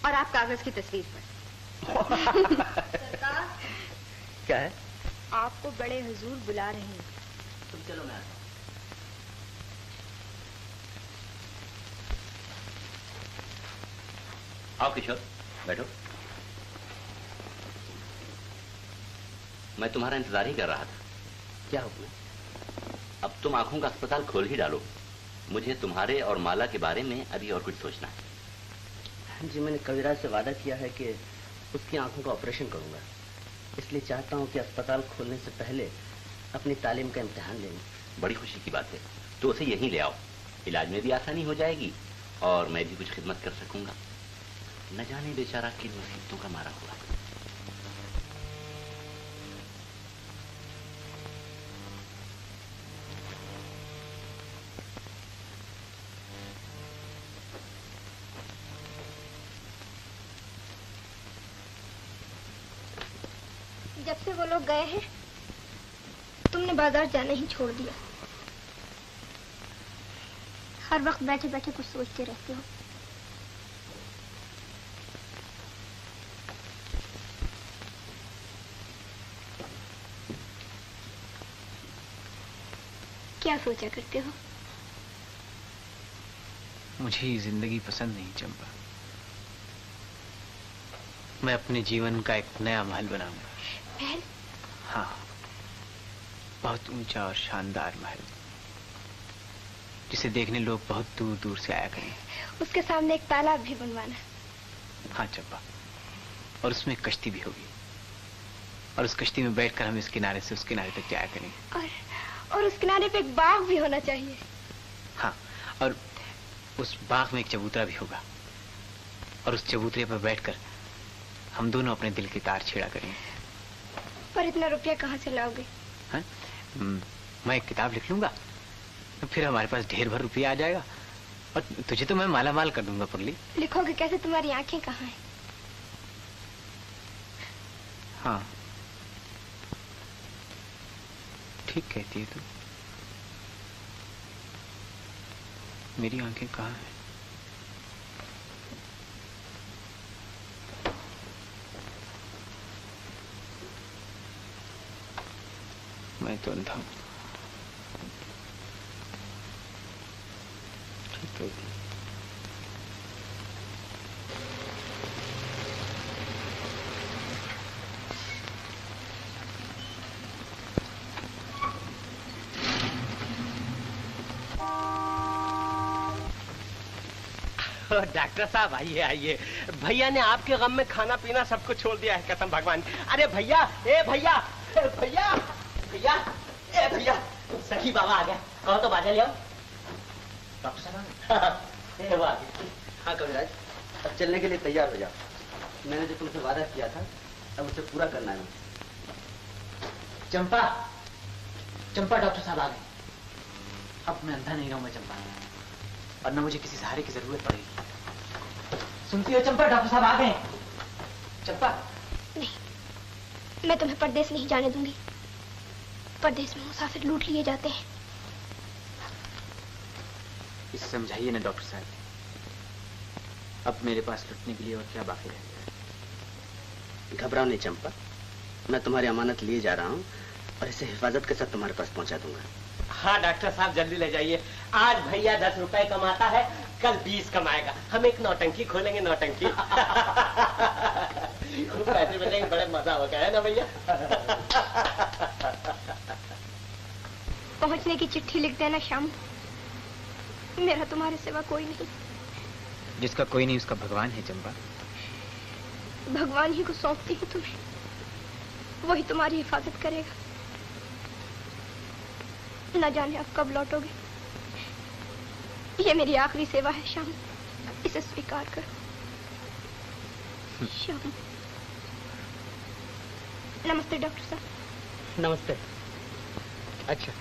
और आप कागज की तस्वीर पर। सरकार, क्या है? आपको बड़े हुजूर बुला रहे हैं। तुम चलो, मैं आता हूं। आओ किशोर, बैठो। मैं तुम्हारा इंतजार ही कर रहा था। क्या हुक्म है? अब तुम आंखों का अस्पताल खोल ही डालो। मुझे तुम्हारे और माला के बारे में अभी और कुछ सोचना है। जी, मैंने कविराज से वादा किया है कि उसकी आंखों का ऑपरेशन करूंगा, इसलिए चाहता हूं कि अस्पताल खोलने से पहले अपनी तालीम का इम्तिहान ले लूं। बड़ी खुशी की बात है, तो उसे यहीं ले आओ। इलाज में भी आसानी हो जाएगी और मैं भी कुछ खिदमत कर सकूंगा। न जाने बेचारा किन मुसीबतों का मारा हुआ है। जब से वो लोग गए हैं तुमने बाजार जाना ही छोड़ दिया। हर वक्त बैठे बैठे कुछ सोचते रहते हो। क्या सोचा करते हो? मुझे ये जिंदगी पसंद नहीं चंपा। मैं अपने जीवन का एक नया महल बनाऊंगा। महल? हाँ, बहुत ऊंचा और शानदार महल, जिसे देखने लोग बहुत दूर दूर से आया करें। उसके सामने एक तालाब भी बनवाना। हाँ चंपा, और उसमें एक कश्ती भी होगी, और उस कश्ती में बैठकर हम इस किनारे से उस किनारे तक जाया करेंगे। और उस किनारे पे एक बाग भी होना चाहिए। हाँ, और उस बाग में एक चबूतरा भी होगा, और उस चबूतरे पर बैठकर हम दोनों अपने दिल की तार छेड़ा करेंगे। पर इतना रुपया कहाँ से लाओगे? हाँ? मैं एक किताब लिख लूंगा, फिर हमारे पास ढेर भर रुपया आ जाएगा, और तुझे तो मैं माला माल कर दूंगा पगली। लिखोगे कैसे? तुम्हारी आंखें कहाँ हैं? हाँ, ठीक कहती है तू। मेरी आंखें कहाँ हैं? मैं तो अंधा हूं। ठीक कहती है। डॉक्टर साहब आइए आइए। भैया ने आपके गम में खाना पीना सब कुछ छोड़ दिया है, कसम भगवान। अरे भैया, ए भैया, भैया, भैया, ए भैया, सखी बाबा आ गया। कहो तो बाजा ले आओ। डॉक्टर साहब, हाँ कविराज, अब चलने के लिए तैयार हो जाओ। मैंने जो तुमसे वादा किया था अब उसे पूरा करना है। चंपा, चंपा, डॉक्टर साहब आ गए। अब मैं अंधा नहीं रहूंगा चंपा, और न मुझे किसी सहारे की जरूरत पड़ेगी। सुनती हो चंपा, डॉक्टर साहब आ गए। चंपा, नहीं, मैं तुम्हें परदेश नहीं जाने दूंगी। परदेश में मुसाफिर लूट लिए जाते हैं। इसे समझाइए ना डॉक्टर साहब, अब मेरे पास लुटने के लिए और क्या बाकी रह गया? घबराओ नहीं चंपा, मैं तुम्हारी अमानत लिए जा रहा हूँ और इसे हिफाजत के साथ तुम्हारे पास पहुंचा दूंगा। हाँ डॉक्टर साहब, जल्दी ले जाइए। आज भैया 10 रुपए कमाता है, कल 20 कमाएगा। हम एक नौटंकी खोलेंगे, नौटंकी। पैसे मिलेंगे, बड़े मजा होगा, है ना भैया? पहुंचने की चिट्ठी लिख देना शाम। मेरा तुम्हारे सिवा कोई नहीं। जिसका कोई नहीं उसका भगवान है चंपा। भगवान ही को सौंपती हूँ तुम्हें, वही तुम्हारी हिफाजत करेगा। न जाने अब कब लौटोगे। ये मेरी आखिरी सेवा है शाम। इसे स्वीकार करो। श्याम। नमस्ते डॉक्टर साहब। नमस्ते। अच्छा,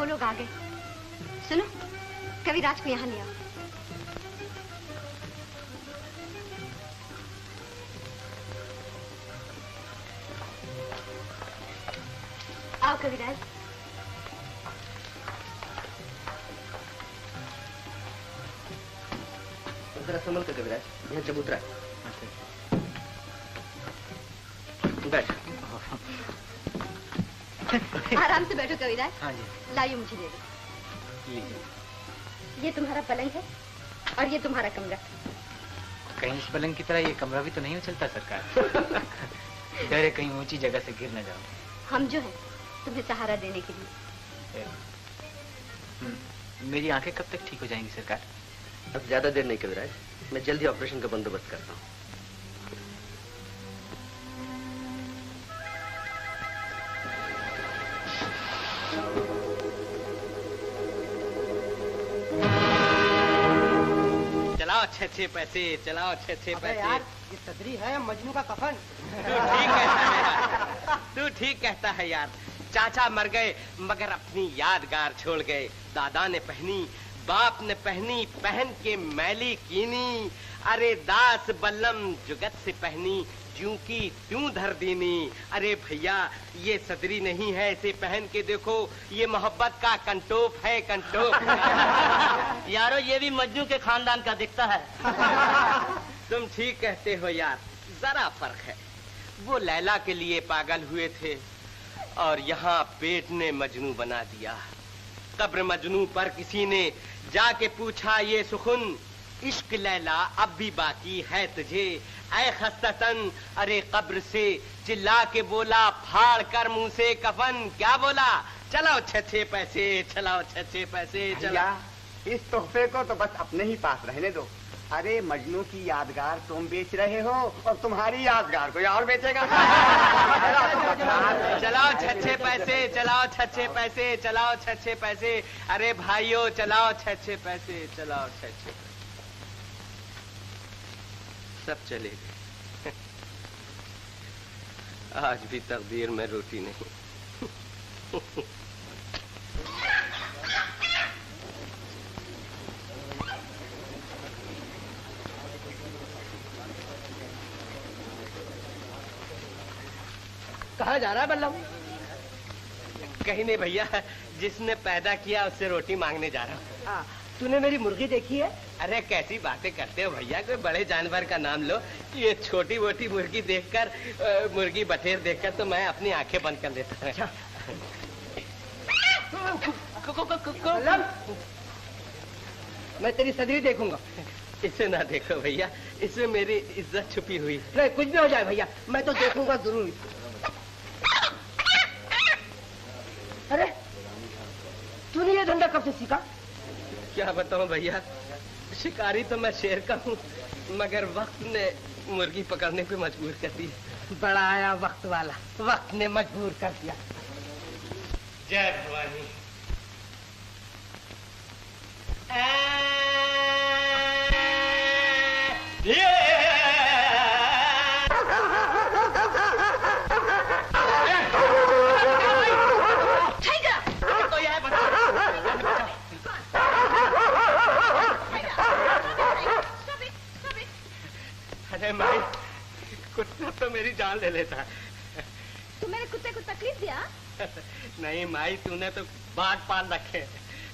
लोग आ गए। सुनो, कविराज को यहाँ ले आओ। आओ कविराज। जरा संभल कर कविराज, यहाँ चबूतरा बैठ। आराम से बैठो कविराज। हाँ जी। लाइए मुझे दे दो। लीजिए। ये तुम्हारा पलंग है और ये तुम्हारा कमरा। कहीं इस पलंग की तरह ये कमरा भी तो नहीं उछलता सरकार। डर है कहीं ऊंची जगह से गिर न जाओ। हम जो हैं तुम्हें सहारा देने के लिए। मेरी आंखें कब तक ठीक हो जाएंगी सरकार? अब ज्यादा देर नहीं कविराज, मैं जल्दी ऑपरेशन का बंदोबस्त करता हूँ। छे पैसे, चलाओ छे पैसे। यार ये सदरी है मजनू का कफन। तू ठीक कहता है यार। चाचा मर गए मगर अपनी यादगार छोड़ गए। दादा ने पहनी, बाप ने पहनी, पहन के मैली कीनी। अरे दास बल्लम जुगत से पहनी, ज्यों की त्यों धर दीनी। अरे भैया ये सदरी नहीं है, इसे पहन के देखो, ये मोहब्बत का कंटोप है, कंटोप। यारो ये भी मजनू के खानदान का दिखता है। तुम ठीक कहते हो यार, जरा फर्क है। वो लैला के लिए पागल हुए थे और यहाँ पेट ने मजनू बना दिया। कब्र मजनू पर किसी ने जाके पूछा ये सुखुन, इश्क लैला अब भी बाकी है तुझे ऐ खस्ततन। अरे कब्र से चिल्ला के बोला, फाड़ कर मुंह से कफन। क्या बोला? चलाओ छे पैसे, चलाओ छे पैसे, चला। इस तोहफे को तो बस अपने ही पास रहने दो। अरे मजनू की यादगार तुम बेच रहे हो और तुम्हारी यादगार कोई और बेचेगा। चलाओ छे पैसे, चलाओ छे पैसे, चलाओ छे पैसे। अरे भाइयों चलाओ छे पैसे, चलाओ छे। सब चले गए। आज भी तकदीर में रोटी नहीं। कहाँ जा रहा है बल्लम? कहीं नहीं भैया, जिसने पैदा किया उससे रोटी मांगने जा रहा हूँ। तूने मेरी मुर्गी देखी है? अरे कैसी बातें करते हो भैया, कोई बड़े जानवर का नाम लो। ये छोटी मोटी मुर्गी देखकर, मुर्गी बटेर देखकर तो मैं अपनी आंखें बंद कर लेता हूँ। मैं तेरी सदरी देखूंगा। इसे ना देखो भैया, इसमें मेरी इज्जत छुपी हुई। नहीं कुछ भी हो जाए भैया, मैं तो देखूंगा जरूर। अरे तूने ये धंधा कब से सीखा? क्या बताऊं भैया, शिकारी तो मैं शेर का हूँ, मगर वक्त ने मुर्गी पकड़ने पे मजबूर कर दिया। बड़ा आया वक्त वाला, वक्त ने मजबूर कर दिया। जय भवानी। अरे माई, कुत्ता तो मेरी जान ले लेता है। तू मेरे कुत्ते को तकलीफ दिया? नहीं माई, तूने तो बाघ पाल रखे।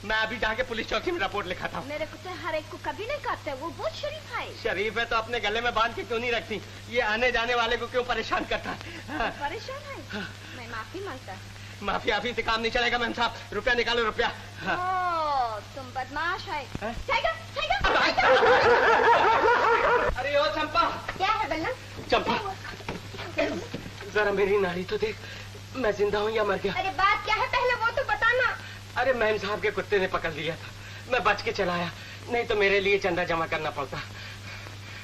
मैं अभी जाके पुलिस चौकी में रिपोर्ट लिखा था। मेरे कुत्ते हर एक को कभी नहीं काटते, वो बहुत शरीफ है। शरीफ है तो अपने गले में बांध के क्यों नहीं रखती? ये आने जाने वाले को क्यों परेशान करता है? परेशान है? मैं माफी मांगता। माफी आफी से काम नहीं चलेगा मैम साहब, रुपया निकालो रुपया। ओ, तुम बदमाश है। अरे ओ चंपा। क्या है बल्लम? चंपा जरा मेरी नाड़ी तो देख, मैं जिंदा हूँ या मर गया? अरे बात क्या है पहले वो तो बताना। अरे मैम साहब के कुत्ते ने पकड़ लिया था, मैं बच के चला आया, नहीं तो मेरे लिए चंदा जमा करना पड़ता।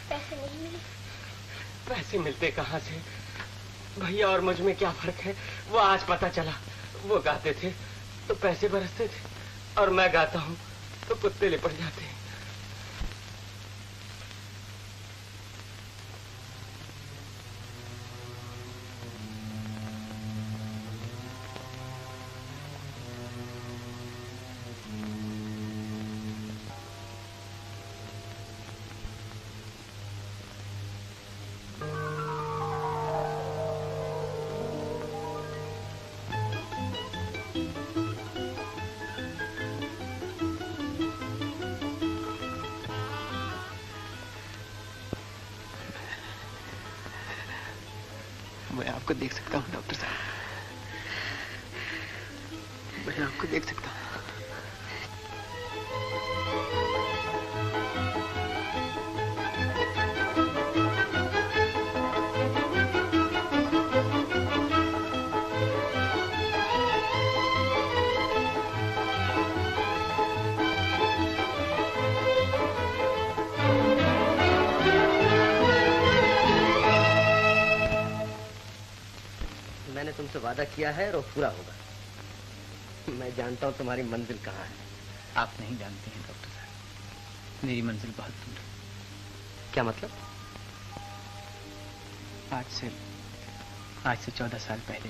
पैसे नहीं मिले? पैसे मिलते कहाँ से? भैया और मुझ में क्या फर्क है, वो आज पता चला। वो गाते थे तो पैसे बरसते थे और मैं गाता हूँ तो कुत्ते लिपट जाते हैं। मैं आपको देख सकता हूँ डॉक्टर साहब, मैं आपको देख सकता हूँ। मैंने तुमसे वादा किया है और वो पूरा होगा। मैं जानता हूँ तुम्हारी मंजिल कहाँ है। आप नहीं जानते हैं डॉक्टर साहब, मेरी मंजिल बहुत दूर है। क्या मतलब? आज से 14 साल पहले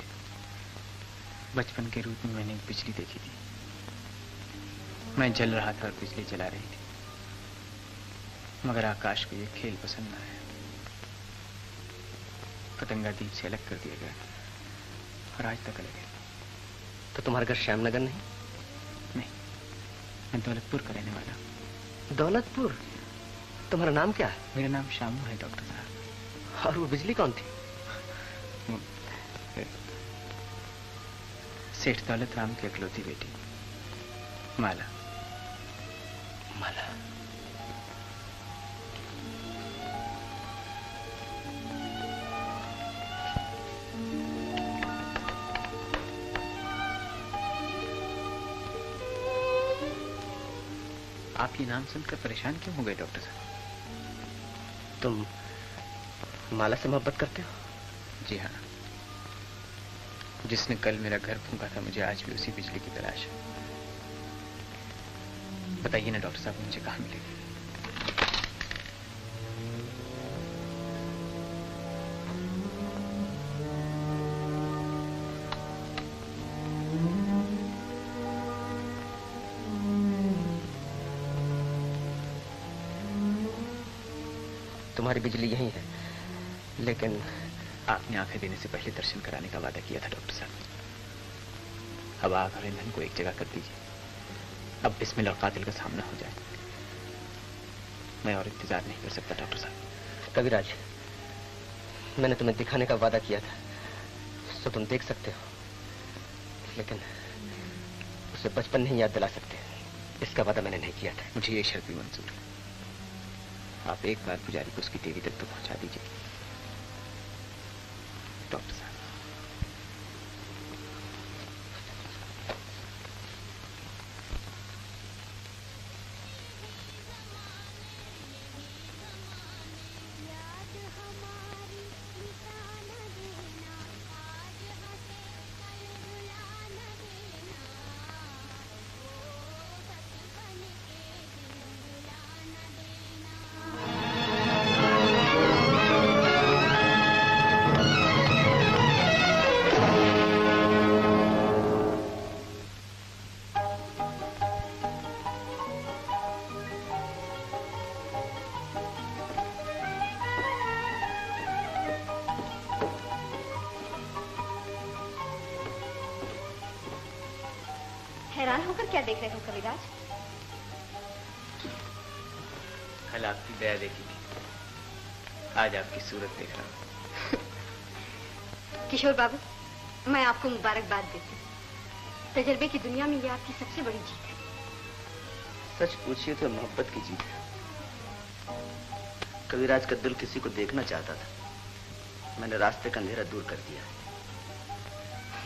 बचपन के रूप में मैंने एक बिजली देखी थी। मैं जल रहा था और बिजली जला रही थी, मगर आकाश को ये खेल पसंद न आया। पतंगा दीप से अलग कर दिया गया और आज तक अलग है। तो तुम्हारा घर श्यामनगर नहीं? नहीं, मैं दौलतपुर का रहने वाला हूँ। दौलतपुर? तुम्हारा नाम क्या है? मेरा नाम शामू है डॉक्टर साहब। और वो बिजली कौन थी? सेठ दौलत राम की इकलौती बेटी माला। माला? आप ये नाम सुनकर परेशान क्यों हो गए डॉक्टर साहब? तुम माला से मोहब्बत करते हो? जी हाँ। जिसने कल मेरा घर फूंका था, मुझे आज भी उसी बिजली की तलाश है। बताइए ना डॉक्टर साहब, मुझे कहाँ मिलेगी? तुम्हारी बिजली यही है, लेकिन आपने आंखें देने से पहले दर्शन कराने का वादा किया था डॉक्टर साहब। अब आग और ईंधन को एक जगह कर दीजिए। अब बिस्मिल और कातिल का सामना हो जाए। मैं और इंतजार नहीं कर सकता डॉक्टर साहब। कविराज, मैंने तुम्हें दिखाने का वादा किया था, तो तुम देख सकते हो, लेकिन उसे बचपन नहीं याद दिला सकते। इसका वादा मैंने नहीं किया था। मुझे ये शर्त भी मंजूर है। आप एक बार पुजारी को उसकी देवी तक तो पहुंचा दीजिए डॉक्टर साहब। हैरान होकर क्या देख रहे हो कविराज? कल आपकी दया देखी थी, आज आपकी सूरत देख रहा हूँ। किशोर बाबू, मैं आपको मुबारकबाद देती हूँ। तजर्बे की दुनिया में ये आपकी सबसे बड़ी जीत है। सच पूछिए तो मोहब्बत की जीत है। कविराज का दिल किसी को देखना चाहता था, मैंने रास्ते का अंधेरा दूर कर दिया।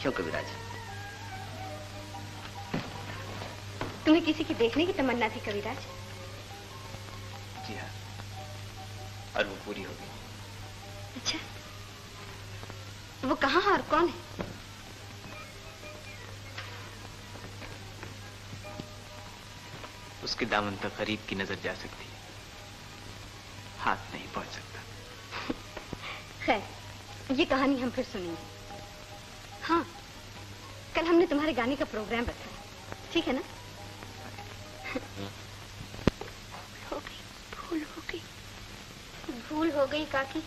क्यों कविराज? तुम्हें किसी की देखने की तमन्ना थी कविराज? जी हाँ, और वो पूरी हो गई। अच्छा, वो कहाँ है और कौन है? उसके दामन तक गरीब की नजर जा सकती है, हाथ नहीं पहुंच सकता। खैर, ये कहानी हम फिर सुनेंगे। हाँ, कल हमने तुम्हारे गाने का प्रोग्राम रखा है, ठीक है ना? भूल हो गई काकी।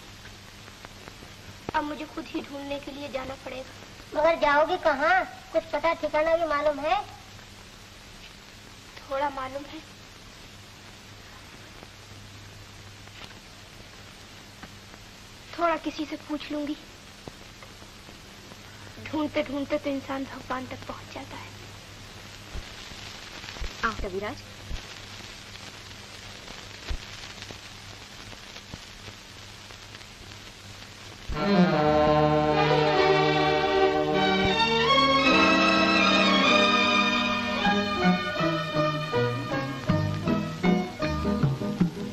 अब मुझे खुद ही ढूंढने के लिए जाना पड़ेगा। मगर जाओगे कहाँ? कुछ पता ठिकाना भी मालूम है? थोड़ा मालूम है। थोड़ा किसी से पूछ लूंगी। ढूंढते ढूंढते तो इंसान भगवान तक पहुंच जाता है। आओ कविराज।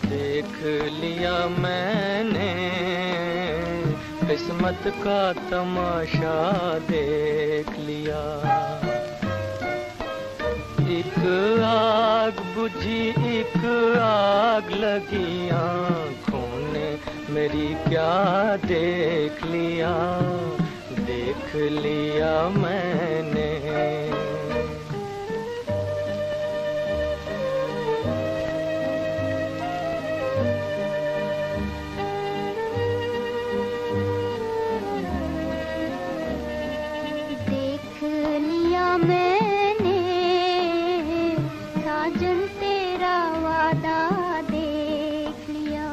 देख लिया मैंने किस्मत का तमाशा, देख लिया एक आग बुझी एक आग लगी आँखों ने मेरी क्या देख लिया मैंने। देख लिया मैंने साजन तेरा वादा देख लिया।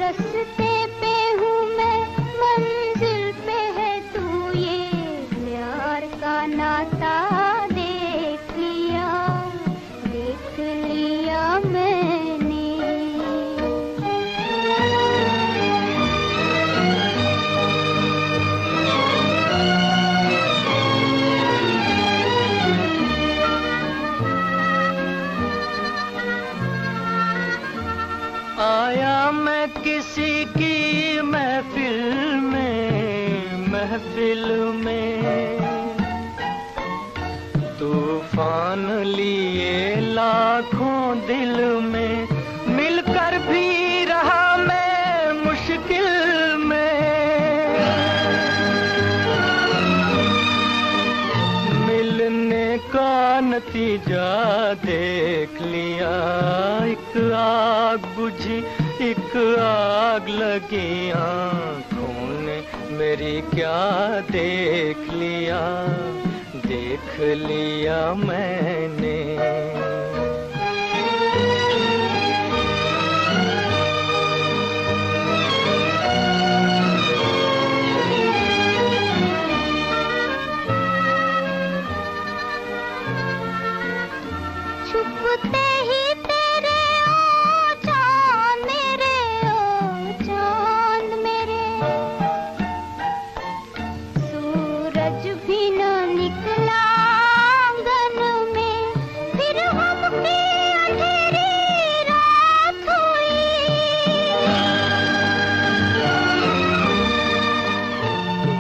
रस्ते पे हूँ मैं मंजिल पे है तू ये प्यार का नाता देख लिया मैंने। आया मैं किसी की महफिल में तूफान लिए लाखों दिल में मिलकर भी रहा मैं मुश्किल में। मिलने का नतीजा देख लिया एक आग बुझी एक आग लगी आँखों ने मेरी क्या देख लिया मैंने। छुपते ही तेरे ओ चांद मेरे सूरज भी न निकला आंगन में फिर हमकी अंधेरी रात हुई।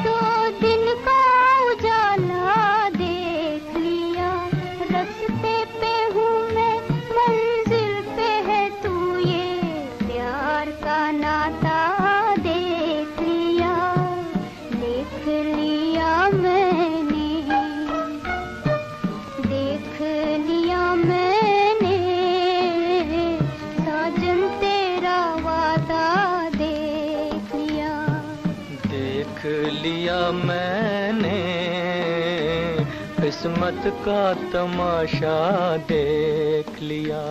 दो दिन का उजाला देख लिया रस्ते पे हूँ मैं मंजिल पे है तू ये प्यार का नाता देख लिया मैंने साजन तेरा वादा देख लिया मैंने किस्मत का तमाशा देख लिया।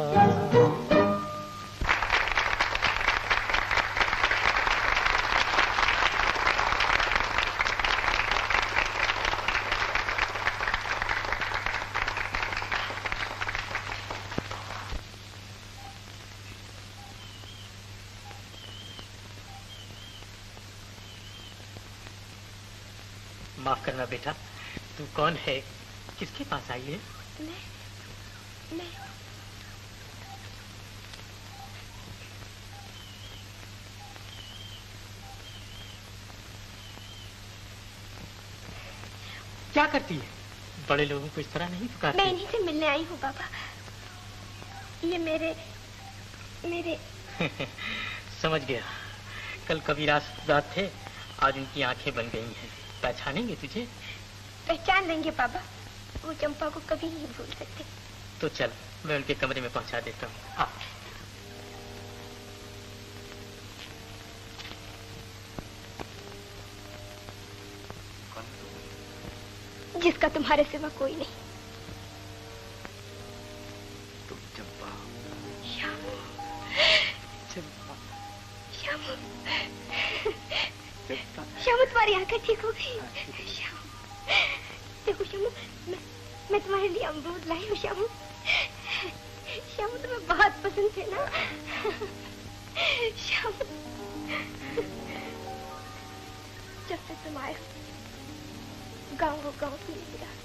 माफ करना बेटा, तू कौन है, किसके पास आई है? मैं क्या करती है? बड़े लोगों को इस तरह नहीं पुकारती। मैं इन्हीं से मिलने आई हूँ बाबा। ये मेरे समझ गया। कल कबीरास रात थे, आज उनकी आंखें बन गई हैं। पहचानेंगे तुझे? पहचान लेंगे बाबा, वो चंपा को कभी नहीं भूल सकते। तो चल, मैं उनके कमरे में पहुंचा देता हूँ। आ। जिसका तुम्हारे सिवा कोई नहीं। तुम चंपा। श्यामू। चंपा। श्यामू। श्यामू तुम्हारी आंखें ठीक हो गई। श्यामू देखो श्यामू, मैं तुम्हारे लिए अमरूद लाई हूँ श्यामू। श्यामू तुम्हें बहुत पसंद थे ना श्यामू। जब से तुम आए गाँव की नहीं रहा।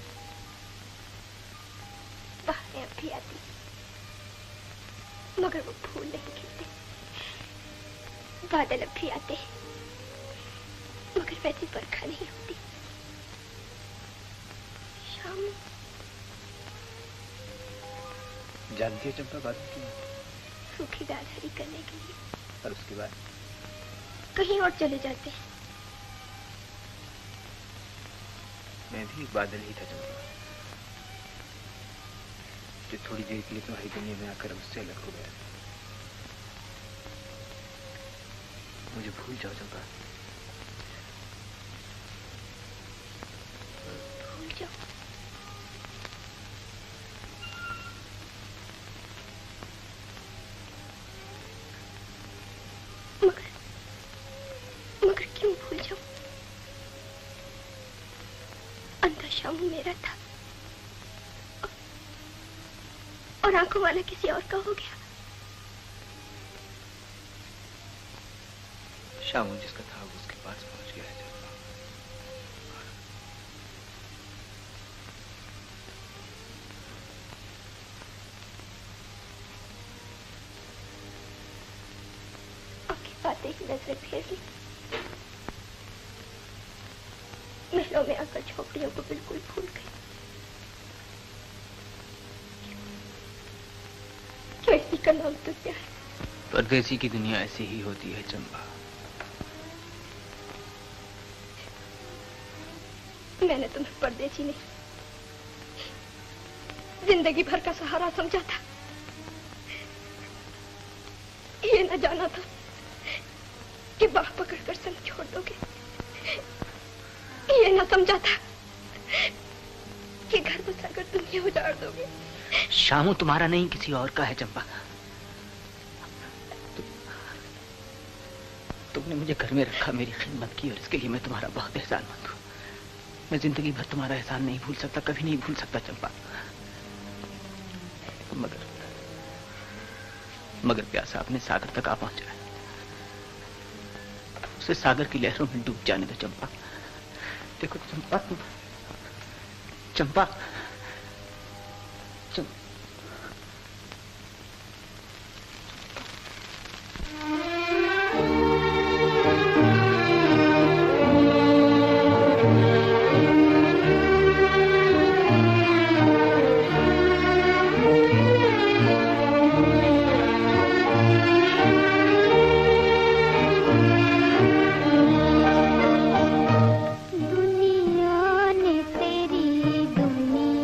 बाहरें अब भी आती मगर वो फूल नहीं खिलते। बादल अब भी आते मगर वैसी बरखा नहीं होती। शाम जानती है चंपा बात क्यों? सूखी दाल हरी करने के लिए। और उसके बाद कहीं और चले जाते हैं। मैं भी एक बादल ही था चंपा, जो थोड़ी देर के लिए तुम्हारी दुनिया में आकर मुझसे अलग हो गया। मुझे भूल जाओ चंपा, भूल जाओ। मगर क्यों भूल जाऊं? अंधा शामू मेरा था और आंखों वाला किसी और का हो गया। शामू जिसका था वो उसके पास पहुंच गया है चंपा। आपकी बातें ही नजरें फेर ली। महलों में आकर झोपड़ियों को बिल्कुल भूल गई। क्यों इसी का नाम दुनिया है? परदेसी की दुनिया ऐसी ही होती है चंपा। मैंने तुम्हें परदेसी नहीं, जिंदगी भर का सहारा समझा था। ये न जाना था कि बाह पकड़कर संग छोड़ दोगे। ये न समझा था कि घर बसाकर दुनिया उजाड़ दोगे। शामू तुम्हारा नहीं किसी और का है चंपा। तुमने मुझे घर में रखा, मेरी खिदमत की, और इसके लिए मैं तुम्हारा बहुत एहसानमंद हूँ। मैं जिंदगी भर तुम्हारा एहसान नहीं भूल सकता, कभी नहीं भूल सकता चंपा। मगर प्यासा अपने सागर तक आ पहुंचा है। उसे सागर की लहरों में डूब जाने दो चंपा। देखो चंपा, चंपा, दुनिया ने तेरी दुनिया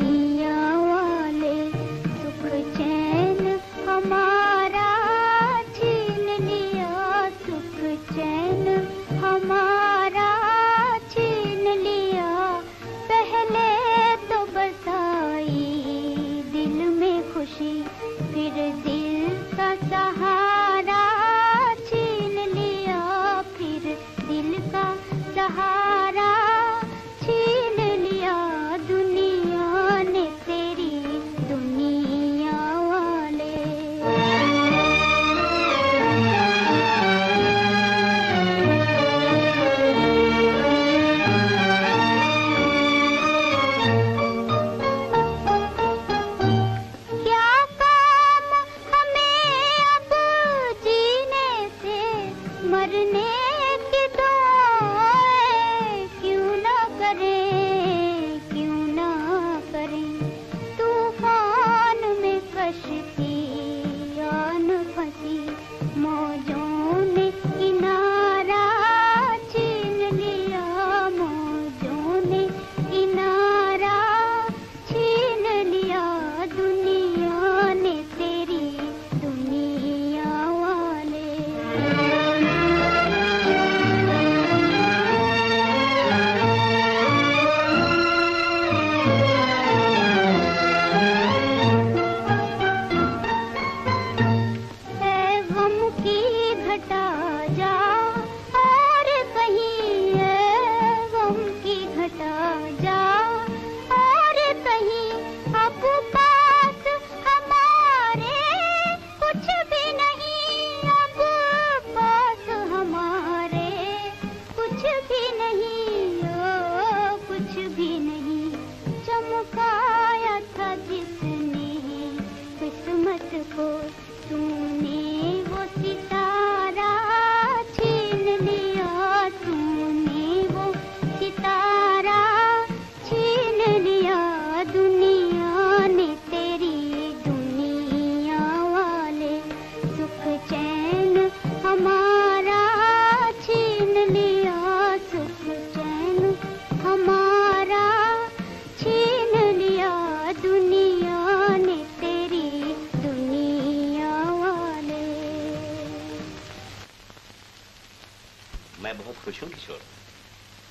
मैं बहुत खुश हूँ किशोर।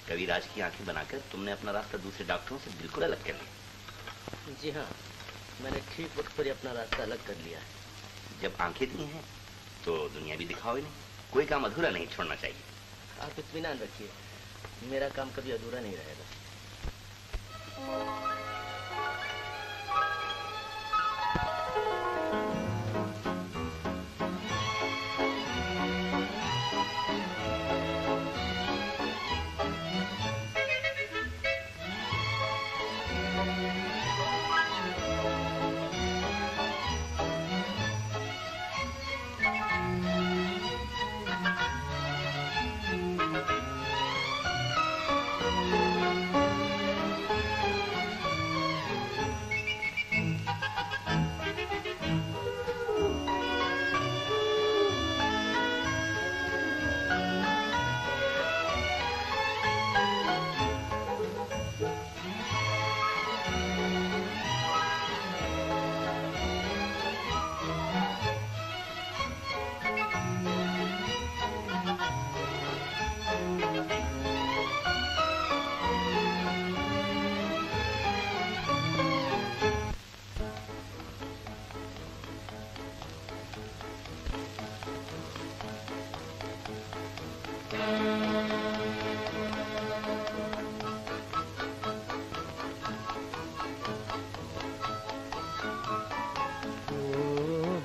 कविराज की आंखें बनाकर तुमने अपना रास्ता दूसरे डॉक्टरों से बिल्कुल अलग कर लिया। जी हाँ, मैंने ठीक वक्त पर ही अपना रास्ता अलग कर लिया है। जब आंखें दी हैं तो दुनिया भी दिखाओ नहीं, कोई काम अधूरा नहीं छोड़ना चाहिए। आप इत्मीनान रखिए, मेरा काम कभी अधूरा नहीं रहेगा।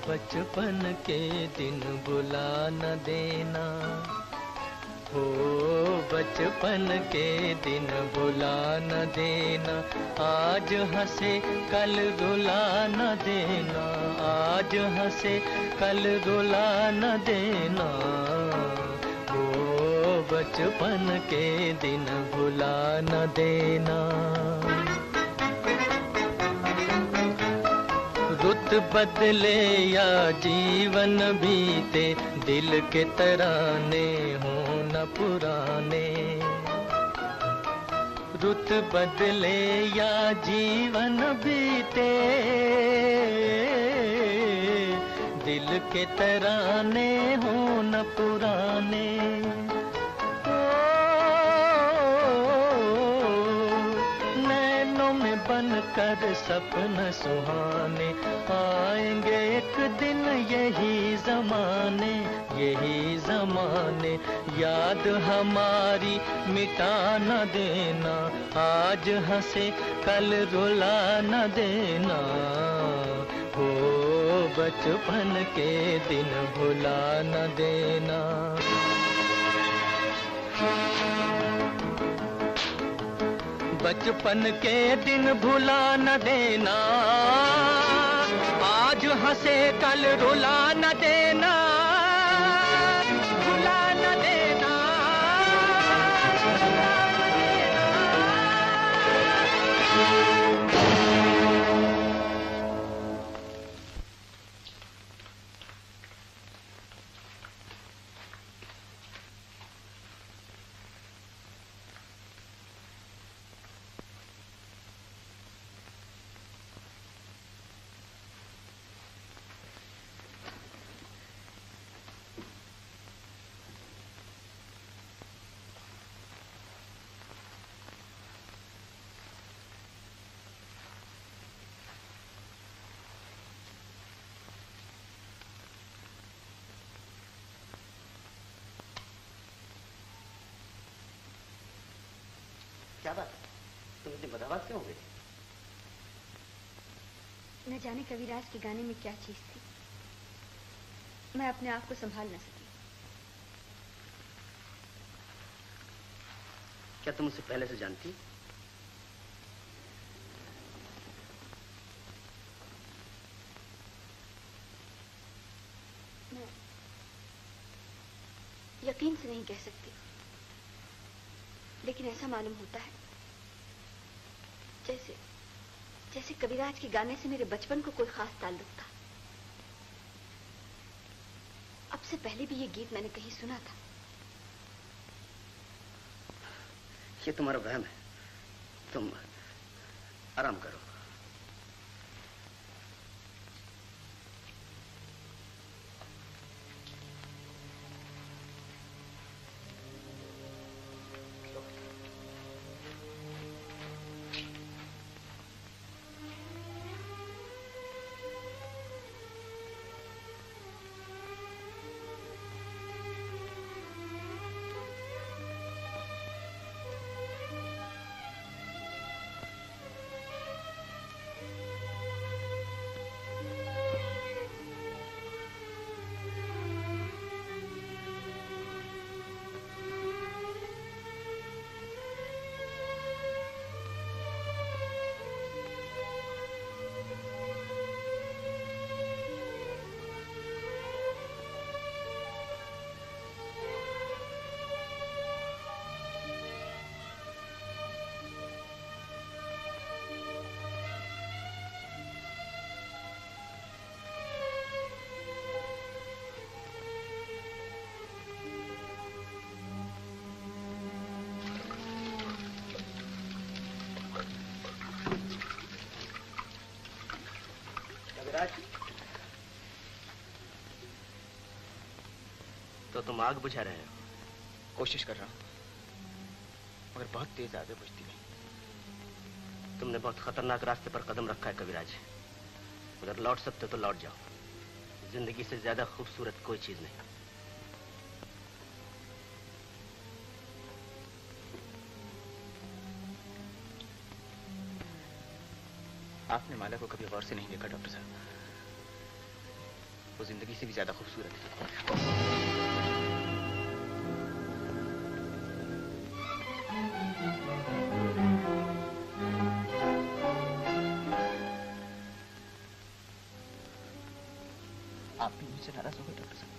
बचपन के दिन बुला न देना, हो बचपन के दिन बुला न देना, आज हंसे कल रुला न देना, आज हंसे कल रुला न देना, हो बचपन के दिन भुला न देना। रुत बदले या जीवन बीते, दिल के तराने हो न पुराने। रुत बदले या जीवन बीते, दिल के तराने हो न पुराने। बनकर सपन सुहाने आएंगे एक दिन, यही ज़माने याद हमारी मिटा न देना, आज हंसे कल रुला न देना, हो बचपन के दिन भुला न देना। बचपन के दिन भुला न देना, आज हंसे कल रुला न देना, भुला न देना, क्या बात, तुम इतनी बदहवास क्यों हो गई? न जाने कविराज के गाने में क्या चीज थी, मैं अपने आप को संभाल न सकी। क्या तुम उसे पहले से जानती? मैं यकीन से नहीं कह सकती, लेकिन ऐसा मालूम होता है जैसे कविराज के गाने से मेरे बचपन को कोई खास ताल्लुक था। अब से पहले भी ये गीत मैंने कहीं सुना था। ये तुम्हारा वहम है, तुम आराम करो। तुम आग बुझा रहे हो। कोशिश कर रहा हूँ मगर बहुत तेज आग है, बुझती नहीं। तुमने बहुत खतरनाक रास्ते पर कदम रखा है कविराज। अगर लौट सकते हो तो लौट जाओ। जिंदगी से ज्यादा खूबसूरत कोई चीज नहीं। आपने माला को कभी गौर से नहीं देखा डॉक्टर साहब। वो जिंदगी से भी ज्यादा खूबसूरत है। आप भी मुझसे नाराज हो गए डॉक्टर साहब?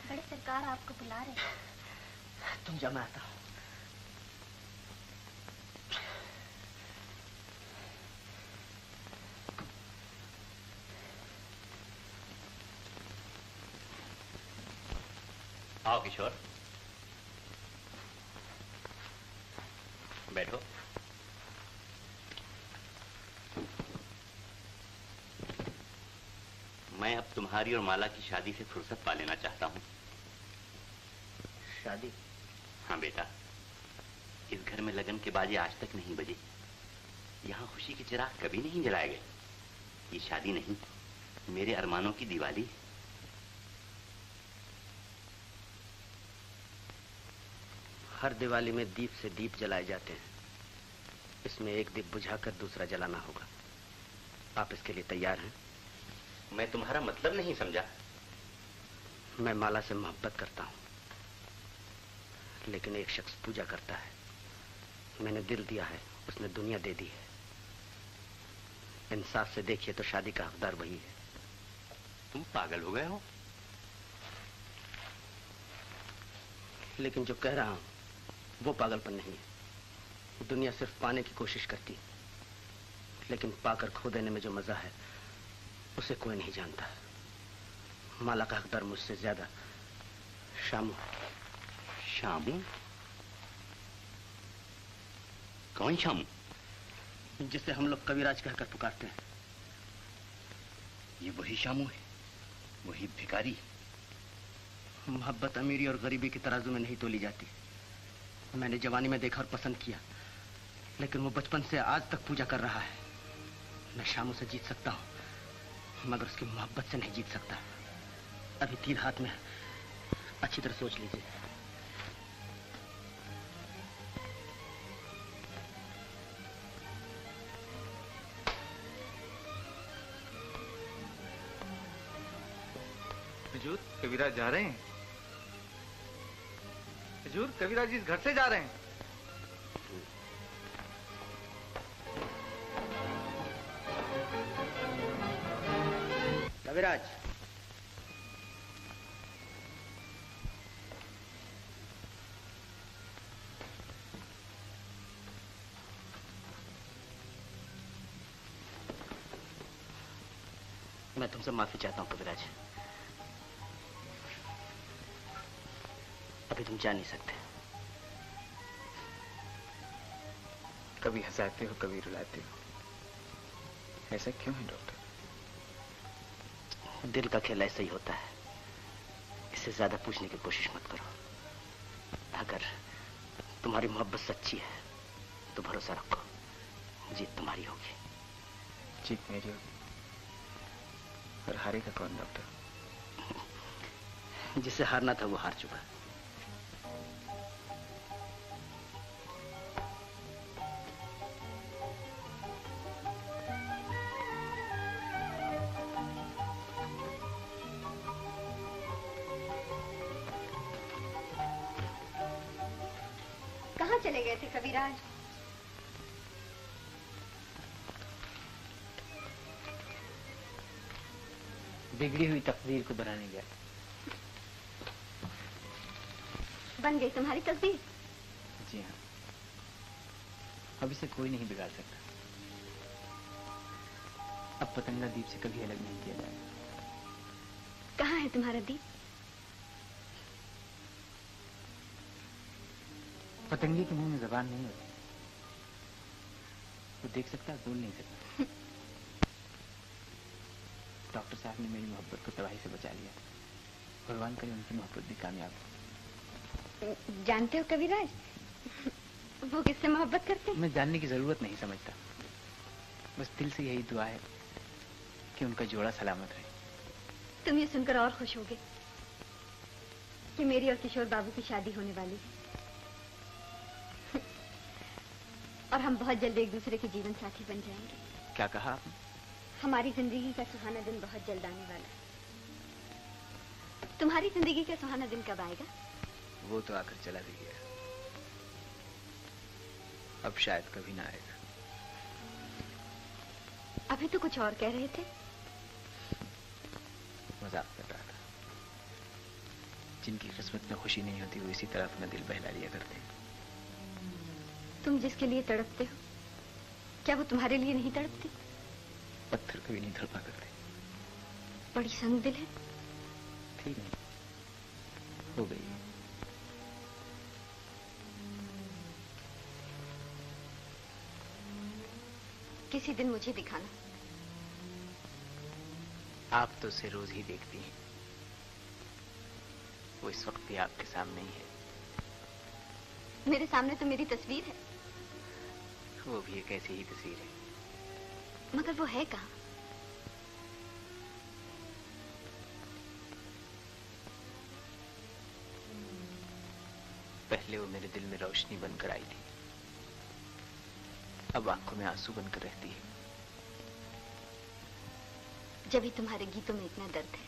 बड़े सरकार आपको बुला रहे हैं। तुम जाओ, मैं आता हूँ। आओ किशोर, बैठो। मैं अब तुम्हारी और माला की शादी से फुर्सत पा लेना चाहता हूँ। शादी? हाँ बेटा, इस घर में लगन के बाजे आज तक नहीं बजे। यहाँ खुशी के चिराग कभी नहीं जलाए गए। ये शादी नहीं, मेरे अरमानों की दिवाली। हर दिवाली में दीप से दीप जलाए जाते हैं। इसमें एक दीप बुझाकर दूसरा जलाना होगा। आप इसके लिए तैयार हैं? मैं तुम्हारा मतलब नहीं समझा। मैं माला से मोहब्बत करता हूं, लेकिन एक शख्स पूजा करता है। मैंने दिल दिया है, उसने दुनिया दे दी है। इंसाफ से देखिए तो शादी का हकदार वही है। तुम पागल हो गए हो? लेकिन जो कह रहा हूं वो पागलपन नहीं है। दुनिया सिर्फ पाने की कोशिश करती है, लेकिन पाकर खो देने में जो मजा है उसे कोई नहीं जानता। माला का हकदार मुझसे ज्यादा शामू। शामू? कौन शामू? जिसे हम लोग कविराज कहकर पुकारते हैं। ये वही शामू है, वही भिखारी। मोहब्बत अमीरी और गरीबी की तराजू में नहीं तोली जाती। मैंने जवानी में देखा और पसंद किया, लेकिन वो बचपन से आज तक पूजा कर रहा है। मैं शामू से जीत सकता हूं, मगर उसकी मोहब्बत से नहीं जीत सकता। अभी तीर हाथ में, अच्छी तरह सोच लीजिए। हुजूर, कविराज जा रहे हैं। हुजूर, कविराज इस घर से जा रहे हैं। कविराज, मैं तुमसे माफी चाहता हूं कविराज। अभी तुम जा नहीं सकते। कभी हंसाते हो, कभी रुलाते हो। ऐसा क्यों है डॉक्टर? दिल का खेल ऐसा ही होता है। इससे ज्यादा पूछने की कोशिश मत करो। अगर तुम्हारी मोहब्बत सच्ची है तो भरोसा रखो, जीत तुम्हारी होगी। जीत मेरी होगी? और हारेगा कौन डॉक्टर? जिसे हारना था वो हार चुका। चले गए थे कविराज? बिगड़ी हुई तकदीर को बनाने गया। बन गई तुम्हारी तकदीर? जी हाँ, अब इसे कोई नहीं बिगाड़ सकता। अब पतंगा दीप से कभी अलग नहीं किया जाएगा। कहाँ है तुम्हारा दीप? पतंगे के मुंह में जबान नहीं होती, वो देख सकता है, बोल नहीं सकता। डॉक्टर साहब ने मेरी मोहब्बत को तबाही से बचा लिया। भगवान करे उनकी मोहब्बत भी कामयाब हो। जानते हो कविराज, वो किससे मोहब्बत करते हैं? मैं जानने की जरूरत नहीं समझता, बस दिल से यही दुआ है कि उनका जोड़ा सलामत रहे। तुम ये सुनकर और खुश होगे कि मेरी और किशोर बाबू की शादी होने वाली है और हम बहुत जल्द एक दूसरे के जीवन साथी बन जाएंगे। क्या कहा आपने? हमारी जिंदगी का सुहाना दिन बहुत जल्द आने वाला है। तुम्हारी जिंदगी का सुहाना दिन कब आएगा? वो तो आकर चला भी गया, अब शायद कभी ना आएगा। अभी तो कुछ और कह रहे थे। मजाक कर रहा था। जिनकी किस्मत में खुशी नहीं होती वो इसी तरह अपना दिल बहला लिया करते। तुम जिसके लिए तड़पते हो, क्या वो तुम्हारे लिए नहीं तड़पती? पत्थर कभी नहीं तड़पा करते। बड़ी संग दिल है। थी नहीं, हो गई। किसी दिन मुझे दिखाना। आप तो उसे रोज ही देखती हैं, वो इस वक्त भी आपके सामने ही है। मेरे सामने तो मेरी तस्वीर है। वो भी एक ऐसी ही तस्वीर है। मगर वो है कहाँ? पहले वो मेरे दिल में रोशनी बनकर आई थी, अब आंखों में आंसू बनकर रहती है। जब भी तुम्हारे गीतों में इतना दर्द है,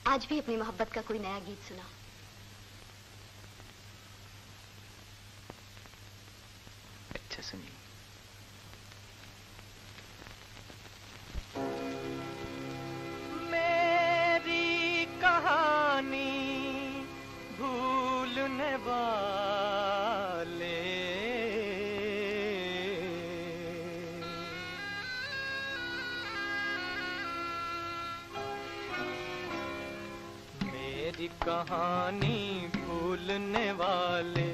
आज भी अपनी मोहब्बत का कोई नया गीत सुना। अच्छा सुनिए। मेरी कहानी भूलने वाले मेरी कहानी भूलने वाले,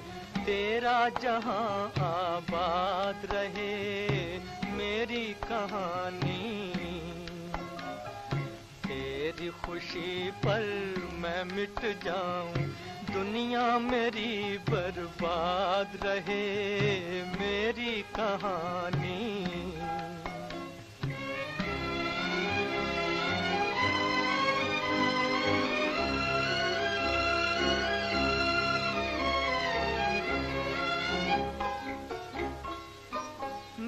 तेरा जहां आबाद रहे। मेरी कहानी तेरी खुशी पर मैं मिट जाऊं, दुनिया मेरी बर्बाद रहे। मेरी कहानी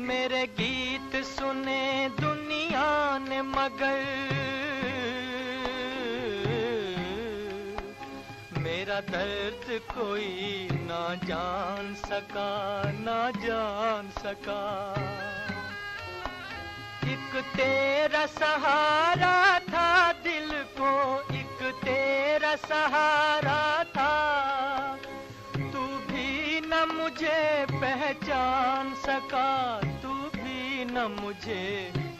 मेरे गीत सुने दुनिया ने मगर मेरा दर्द कोई ना जान सका, ना जान सका। एक तेरा सहारा था दिल को, एक तेरा सहारा था। तू भी न मुझे पहचान सका, तू भी न मुझे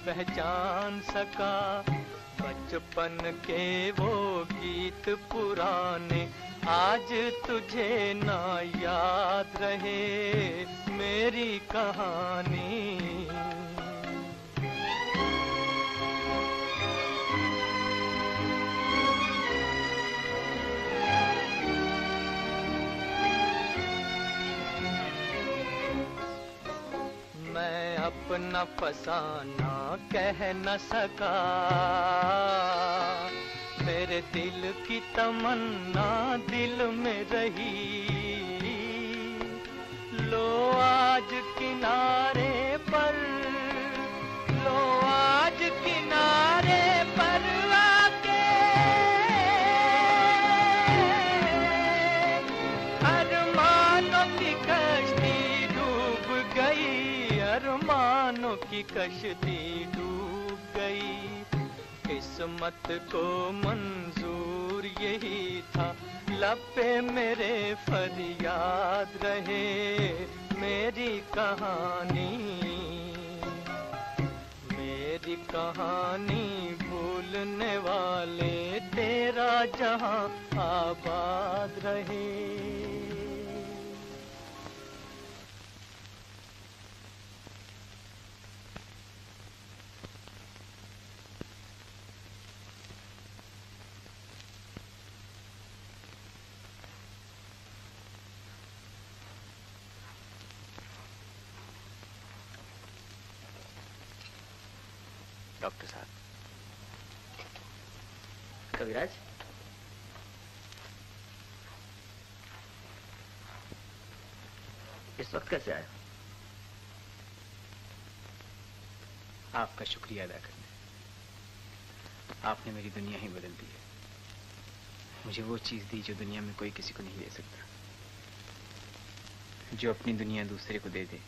पहचान सका। बचपन के वो गीत पुराने आज तुझे ना याद रहे। मेरी कहानी मैं अपना फसाना कह न सका, मेरे दिल की तमन्ना दिल में रही। लो आज किनारे पर, लो आज किनारे पर आके अरमान अरमानों की कश्ती डूब गई। किस्मत को मंजूर यही था, लब पे मेरे फरियाद रहे मेरी कहानी। मेरी कहानी भूलने वाले तेरा जहां आबाद रहे। डॉक्टर साहब। कविराज, इस वक्त कैसे आया? आपका शुक्रिया अदा करने। आपने मेरी दुनिया ही बदल दी है। मुझे वो चीज दी जो दुनिया में कोई किसी को नहीं दे सकता। जो अपनी दुनिया दूसरे को दे दे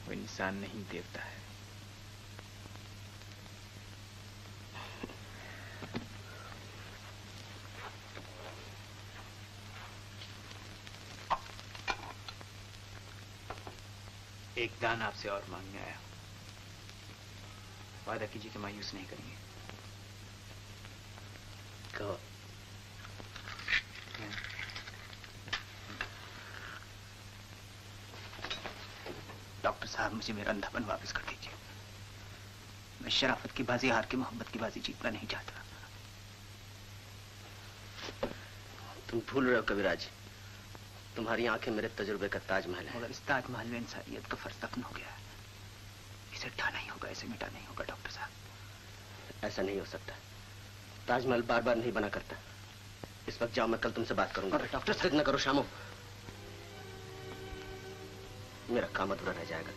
वो इंसान नहीं देवता है। एक दान आपसे और मांगने आया। वादा कीजिए कि मायूस नहीं करेंगे। कहो। डॉक्टर साहब, मुझे मेरा अंधापन वापस कर दीजिए। मैं शराफत की बाजी हार के मोहब्बत की बाजी जीतना नहीं चाहता। तुम भूल रहे हो कविराज, तुम्हारी आंखें मेरे तजुर्बे का ताजमहल है। मगर इस ताजमहल में इंसानियत का फर्ज दफन हो गया है। इसे ढा नहीं होगा, इसे मिटा नहीं होगा डॉक्टर साहब। ऐसा नहीं हो सकता। ताजमहल बार बार नहीं बना करता। इस वक्त जाओ, मैं कल तुमसे बात करूंगा। डॉक्टर जिद न करो शामो, मेरा काम अधूरा रह जाएगा।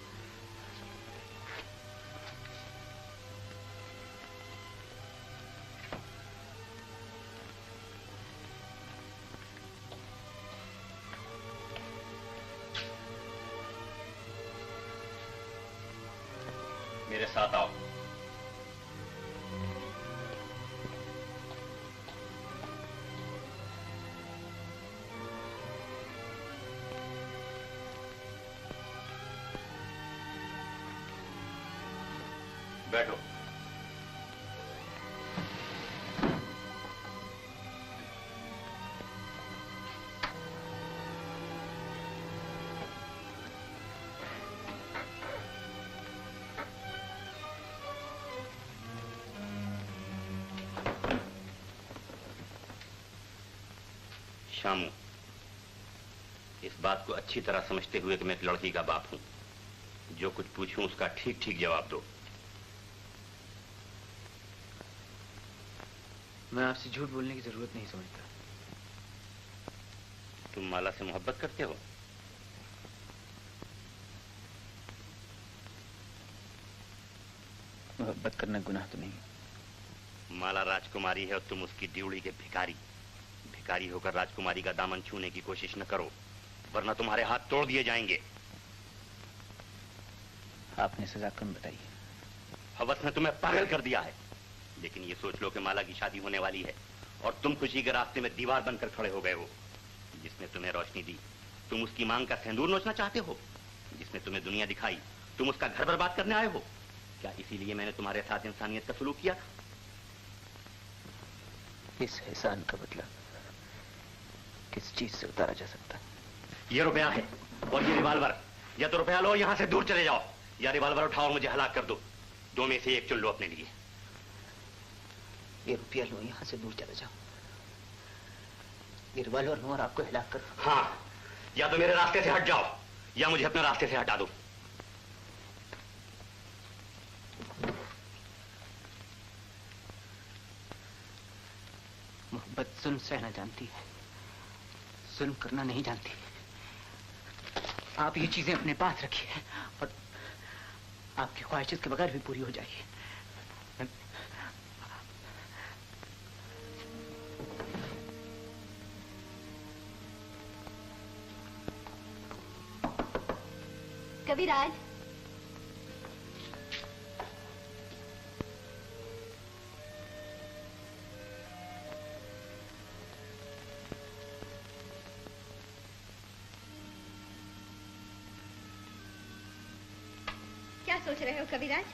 मेरे साथ आओ। बैठो। शामू, इस बात को अच्छी तरह समझते हुए कि मैं एक लड़की का बाप हूं, जो कुछ पूछूं उसका ठीक ठीक जवाब दो। मैं आपसे झूठ बोलने की जरूरत नहीं समझता। तुम माला से मोहब्बत करते हो? मोहब्बत करना गुनाह तो नहीं। माला राजकुमारी है और तुम उसकी ड्यूड़ी के भिखारी। भिखारी होकर राजकुमारी का दामन छूने की कोशिश न करो, वरना तुम्हारे हाथ तोड़ दिए जाएंगे। आपने सजा कम बताई। हवस ने तुम्हें पागल कर दिया है। लेकिन ये सोच लो कि माला की शादी होने वाली है और तुम खुशी के रास्ते में दीवार बनकर खड़े हो गए हो। जिसने तुम्हें रोशनी दी, तुम उसकी मांग का सिंदूर नोचना चाहते हो। जिसने तुम्हें दुनिया दिखाई, तुम उसका घर बर्बाद करने आए हो। क्या इसीलिए मैंने तुम्हारे साथ इंसानियत का सलूक किया? इस एहसान का बदला किस चीज से उतारा जा सकता है? ये रुपया है और ये रिवाल्वर। या तो रुपया लो, यहां से दूर चले जाओ, या रिवाल्वर उठाओ और मुझे हलाक कर दो। दो में से एक चुन लो अपने लिए। ये रुपया लो, यहां से दूर चले जाओ। ये रिवाल्वर लो और आपको हिलाक कर। हाँ, या तो मेरे रास्ते से हट जाओ या मुझे अपने रास्ते से हटा दो। मोहब्बत जुल्म सहना जानती है, जुल्म करना नहीं जानती। आप ये चीजें अपने पास रखिए और आपकी ख्वाहिश के बगैर भी पूरी हो जाएगी। कविराज, सोच रहे हो कविराज?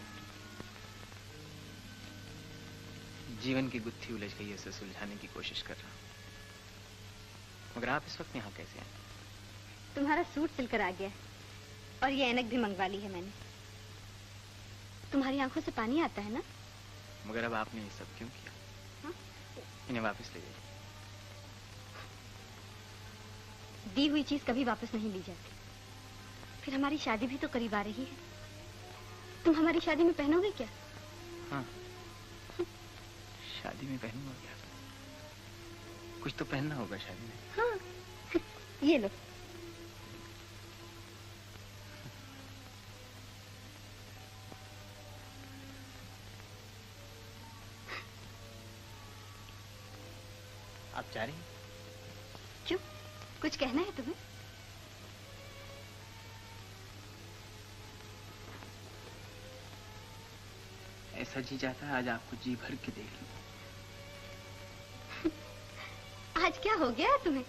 जीवन की गुत्थी उलझ गई है, उसे सुलझाने की कोशिश कर रहा हूँ। मगर आप इस वक्त यहाँ कैसे आए? तुम्हारा सूट सिलकर आ गया और ये ऐनक भी मंगवा ली है मैंने। तुम्हारी आंखों से पानी आता है ना? मगर अब आपने ये सब क्यों किया? हाँ? इन्हें वापस ले जाइए। दी हुई चीज कभी वापस नहीं ली जाती। फिर हमारी शादी भी तो करीब आ रही है। तुम हमारी शादी में पहनोगे क्या? हाँ, शादी में पहनूंगा क्या? कुछ तो पहनना होगा शादी में। हाँ, ये लो। आप जा रही हैं? क्यों? कुछ कहना है तुम्हें? ऐसा जी चाहता है आज आपको जी भर के देख लूं। आज क्या हो गया तुम्हें?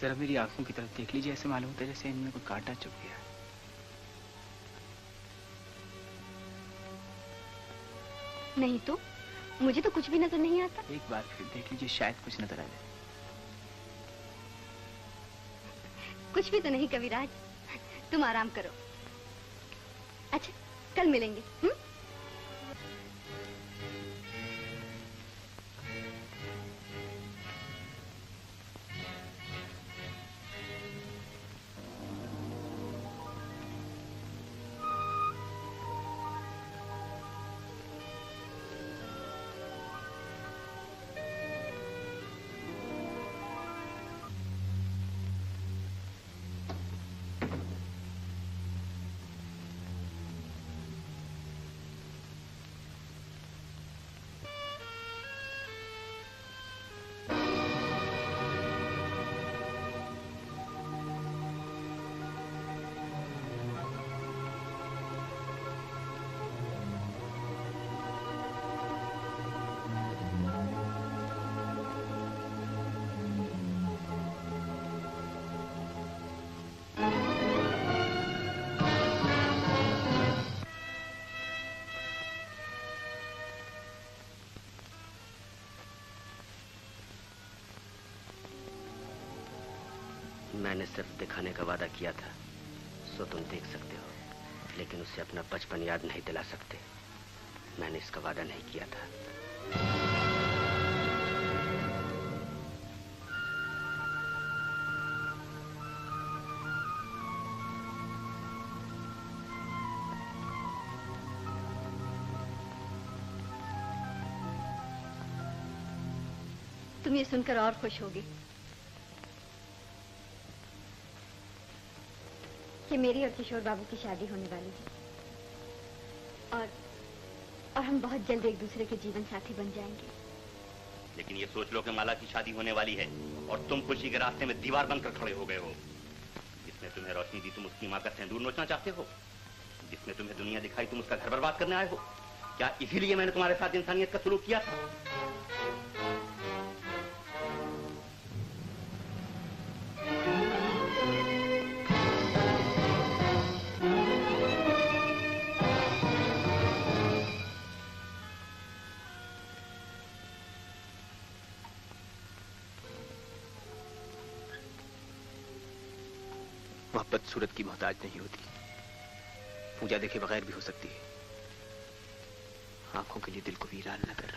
जरा मेरी आंखों की तरफ देख लीजिए, ऐसे मालूम होता है जैसे इनमें कोई कांटा चुभ गया। नहीं तो मुझे तो कुछ भी नजर नहीं आता। एक बार फिर देख लीजिए, शायद कुछ नजर आ जाए। कुछ भी तो नहीं कविराज, तुम आराम करो। अच्छा, कल मिलेंगे। मैंने सिर्फ दिखाने का वादा किया था, सो तुम देख सकते हो, लेकिन उसे अपना बचपन याद नहीं दिला सकते। मैंने इसका वादा नहीं किया था। तुम ये सुनकर और खुश होगी कि मेरी और किशोर बाबू की शादी होने वाली है और हम बहुत जल्द एक दूसरे के जीवन साथी बन जाएंगे। लेकिन ये सोच लो कि माला की शादी होने वाली है और तुम खुशी के रास्ते में दीवार बनकर खड़े हो गए हो। जिसने तुम्हें रोशनी दी तुम उसकी माँ का सिंदूर नोचना चाहते हो, जिसने तुम्हें दुनिया दिखाई तुम उसका घर बर्बाद करने आए हो। क्या इसीलिए मैंने तुम्हारे साथ इंसानियत का सलूक किया था? मोहब्बत सूरत की मोहताज नहीं होती, पूजा देखे बगैर भी हो सकती है। आंखों के लिए दिल को वीरान न कर,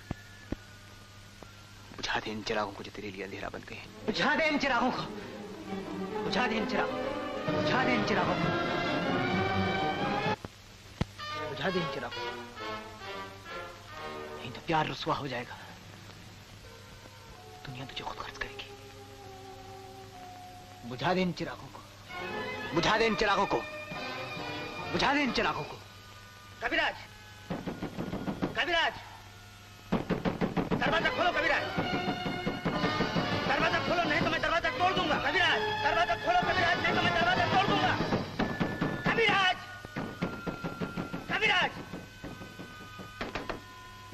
बुझा दे इन चिरागों को जो तेरे लिए अंधेरा बन गए हैं। बुझा दे इन चिरागों को, बुझा दे इन चिरागों को, बुझा दे इन चिरागों को, बुझा दे इन चिरागों को, नहीं तो प्यार रुसवा हो जाएगा। दुनिया तुझे खुद खर्च करेगी। बुझा दे इन चिरागों को, बुझा दे इन चिरागों को, बुझा दे इन चिरागों को। कविराज, कविराज, दरवाजा खोलो कविराज, दरवाजा खोलो नहीं तो मैं दरवाजा तोड़ दूंगा। कविराज, दरवाजा खोलो कविराज, नहीं तो मैं दरवाजा तोड़ दूंगा। कविराज, कविराज,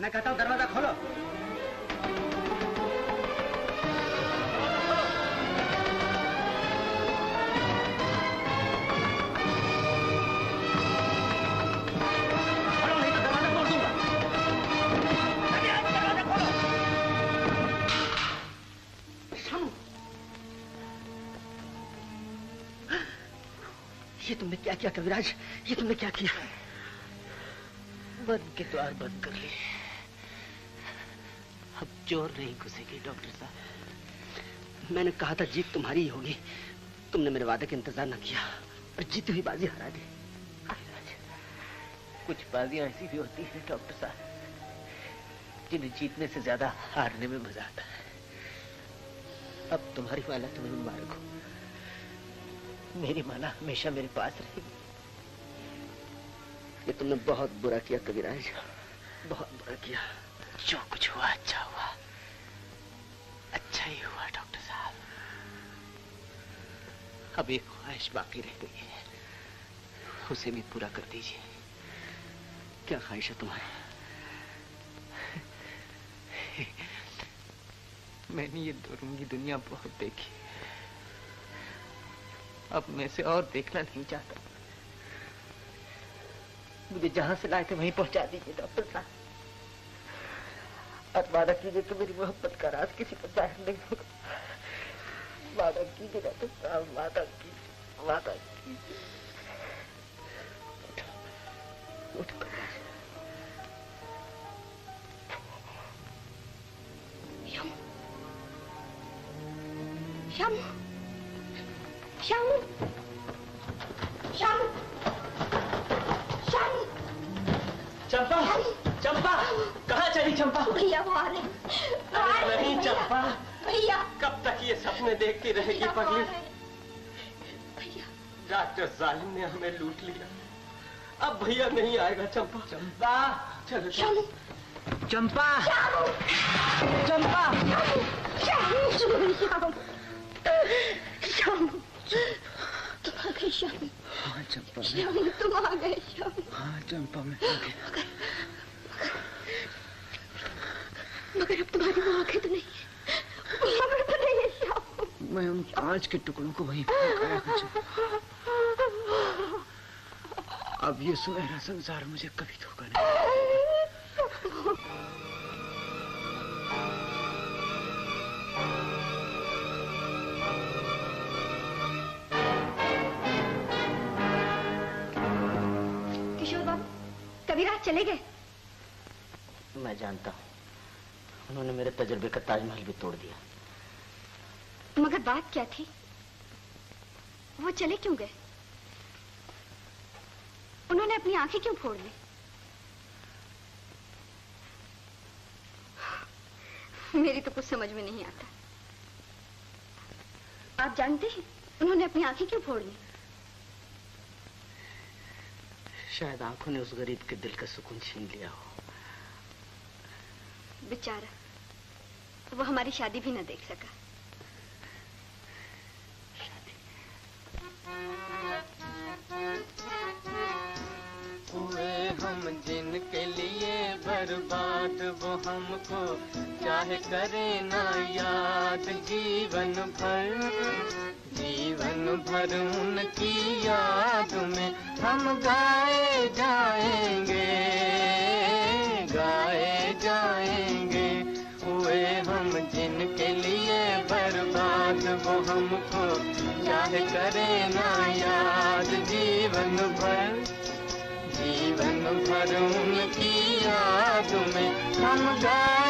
मैं कहता हूँ दरवाजा खोलो। ये तुमने क्या किया कविराज? ये तुमने क्या किया? बंद के द्वार बंद कर लिए। अब चोर नहीं घुसेगी डॉक्टर साहब। मैंने कहा था जीत तुम्हारी ही होगी। तुमने मेरे वादे का इंतजार न किया और जीती हुई बाजी हरा दी। कुछ बाजियां ऐसी भी होती हैं डॉक्टर साहब जिन्हें जीतने से ज्यादा हारने में मजा आता है। अब तुम्हारी माला तुम्हें मुबारक हो। मेरी माला हमेशा मेरे पास रहेगी। ये तुमने बहुत बुरा किया कविराज, बहुत बुरा किया। जो कुछ हुआ अच्छा हुआ, अच्छा ही हुआ डॉक्टर साहब। अब एक ख्वाहिश बाकी रह गई है, उसे भी पूरा कर दीजिए। क्या ख्वाहिश है तुम्हारी? मैंने ये दुरंगी दुनिया बहुत देखी, अब मैं से और देखना नहीं चाहता। मुझे जहां से लाए थे वहीं पहुंचा दीजिए डॉक्टर साहब। और वादा कीजिए कि मेरी मोहब्बत का राज किसी को जाहिर नहीं होगा। वादा कीजिए डॉक्टर साहब, वादा कीजिए, वादा कीजिए। उठ श्यामू, श्यामू, श्यामू, श्यामू, चंपा, चंपा, कहाँ चली चंपा? भैया वो आ रहे। नहीं चंपा, भैया कब तक ये सपने देखती रहेगी पगली? भैया, डॉक्टर जालिम ने हमें लूट लिया। अब भैया नहीं आएगा चंपा। चंपा, चलो श्यामू, चंपा, चंपा, श्यामू, श्यामू, श्यामू, तुम आ गए श्यामू। हाँ चंपा, श्यामू तुम आ गए श्यामू। हाँ चंपा मैं आ गया। मगर अब तुम्हारी वो आंखें तो नहीं है, वो हमें तो नहीं है श्यामू। मैं उन कांच के टुकड़ों को वहीं फेंकाया हूँ चंपा। अब ये सुनहरा संसार मुझे कभी धोखा नहीं। कविराज चले गए। मैं जानता हूँ, उन्होंने मेरे तजुर्बे का ताजमहल भी तोड़ दिया। मगर बात क्या थी? वो चले क्यों गए? उन्होंने अपनी आंखें क्यों फोड़ ली? मेरी तो कुछ समझ में नहीं आता। आप जानते हैं उन्होंने अपनी आंखें क्यों फोड़ ली? शायद आंखों ने उस गरीब के दिल का सुकून छीन लिया हो। बेचारा, वो हमारी शादी भी न देख सका। हुए हम जिनके लिए बर्बाद, वो हमको चाहे करे ना याद। जीवन भर उनकी याद में हम गाए जाएंगे, गाए जाएंगे। हुए हम जिनके लिए बर्बाद, वो हमको चाहे करे ना याद। जीवन भर उनकी याद में हम गाए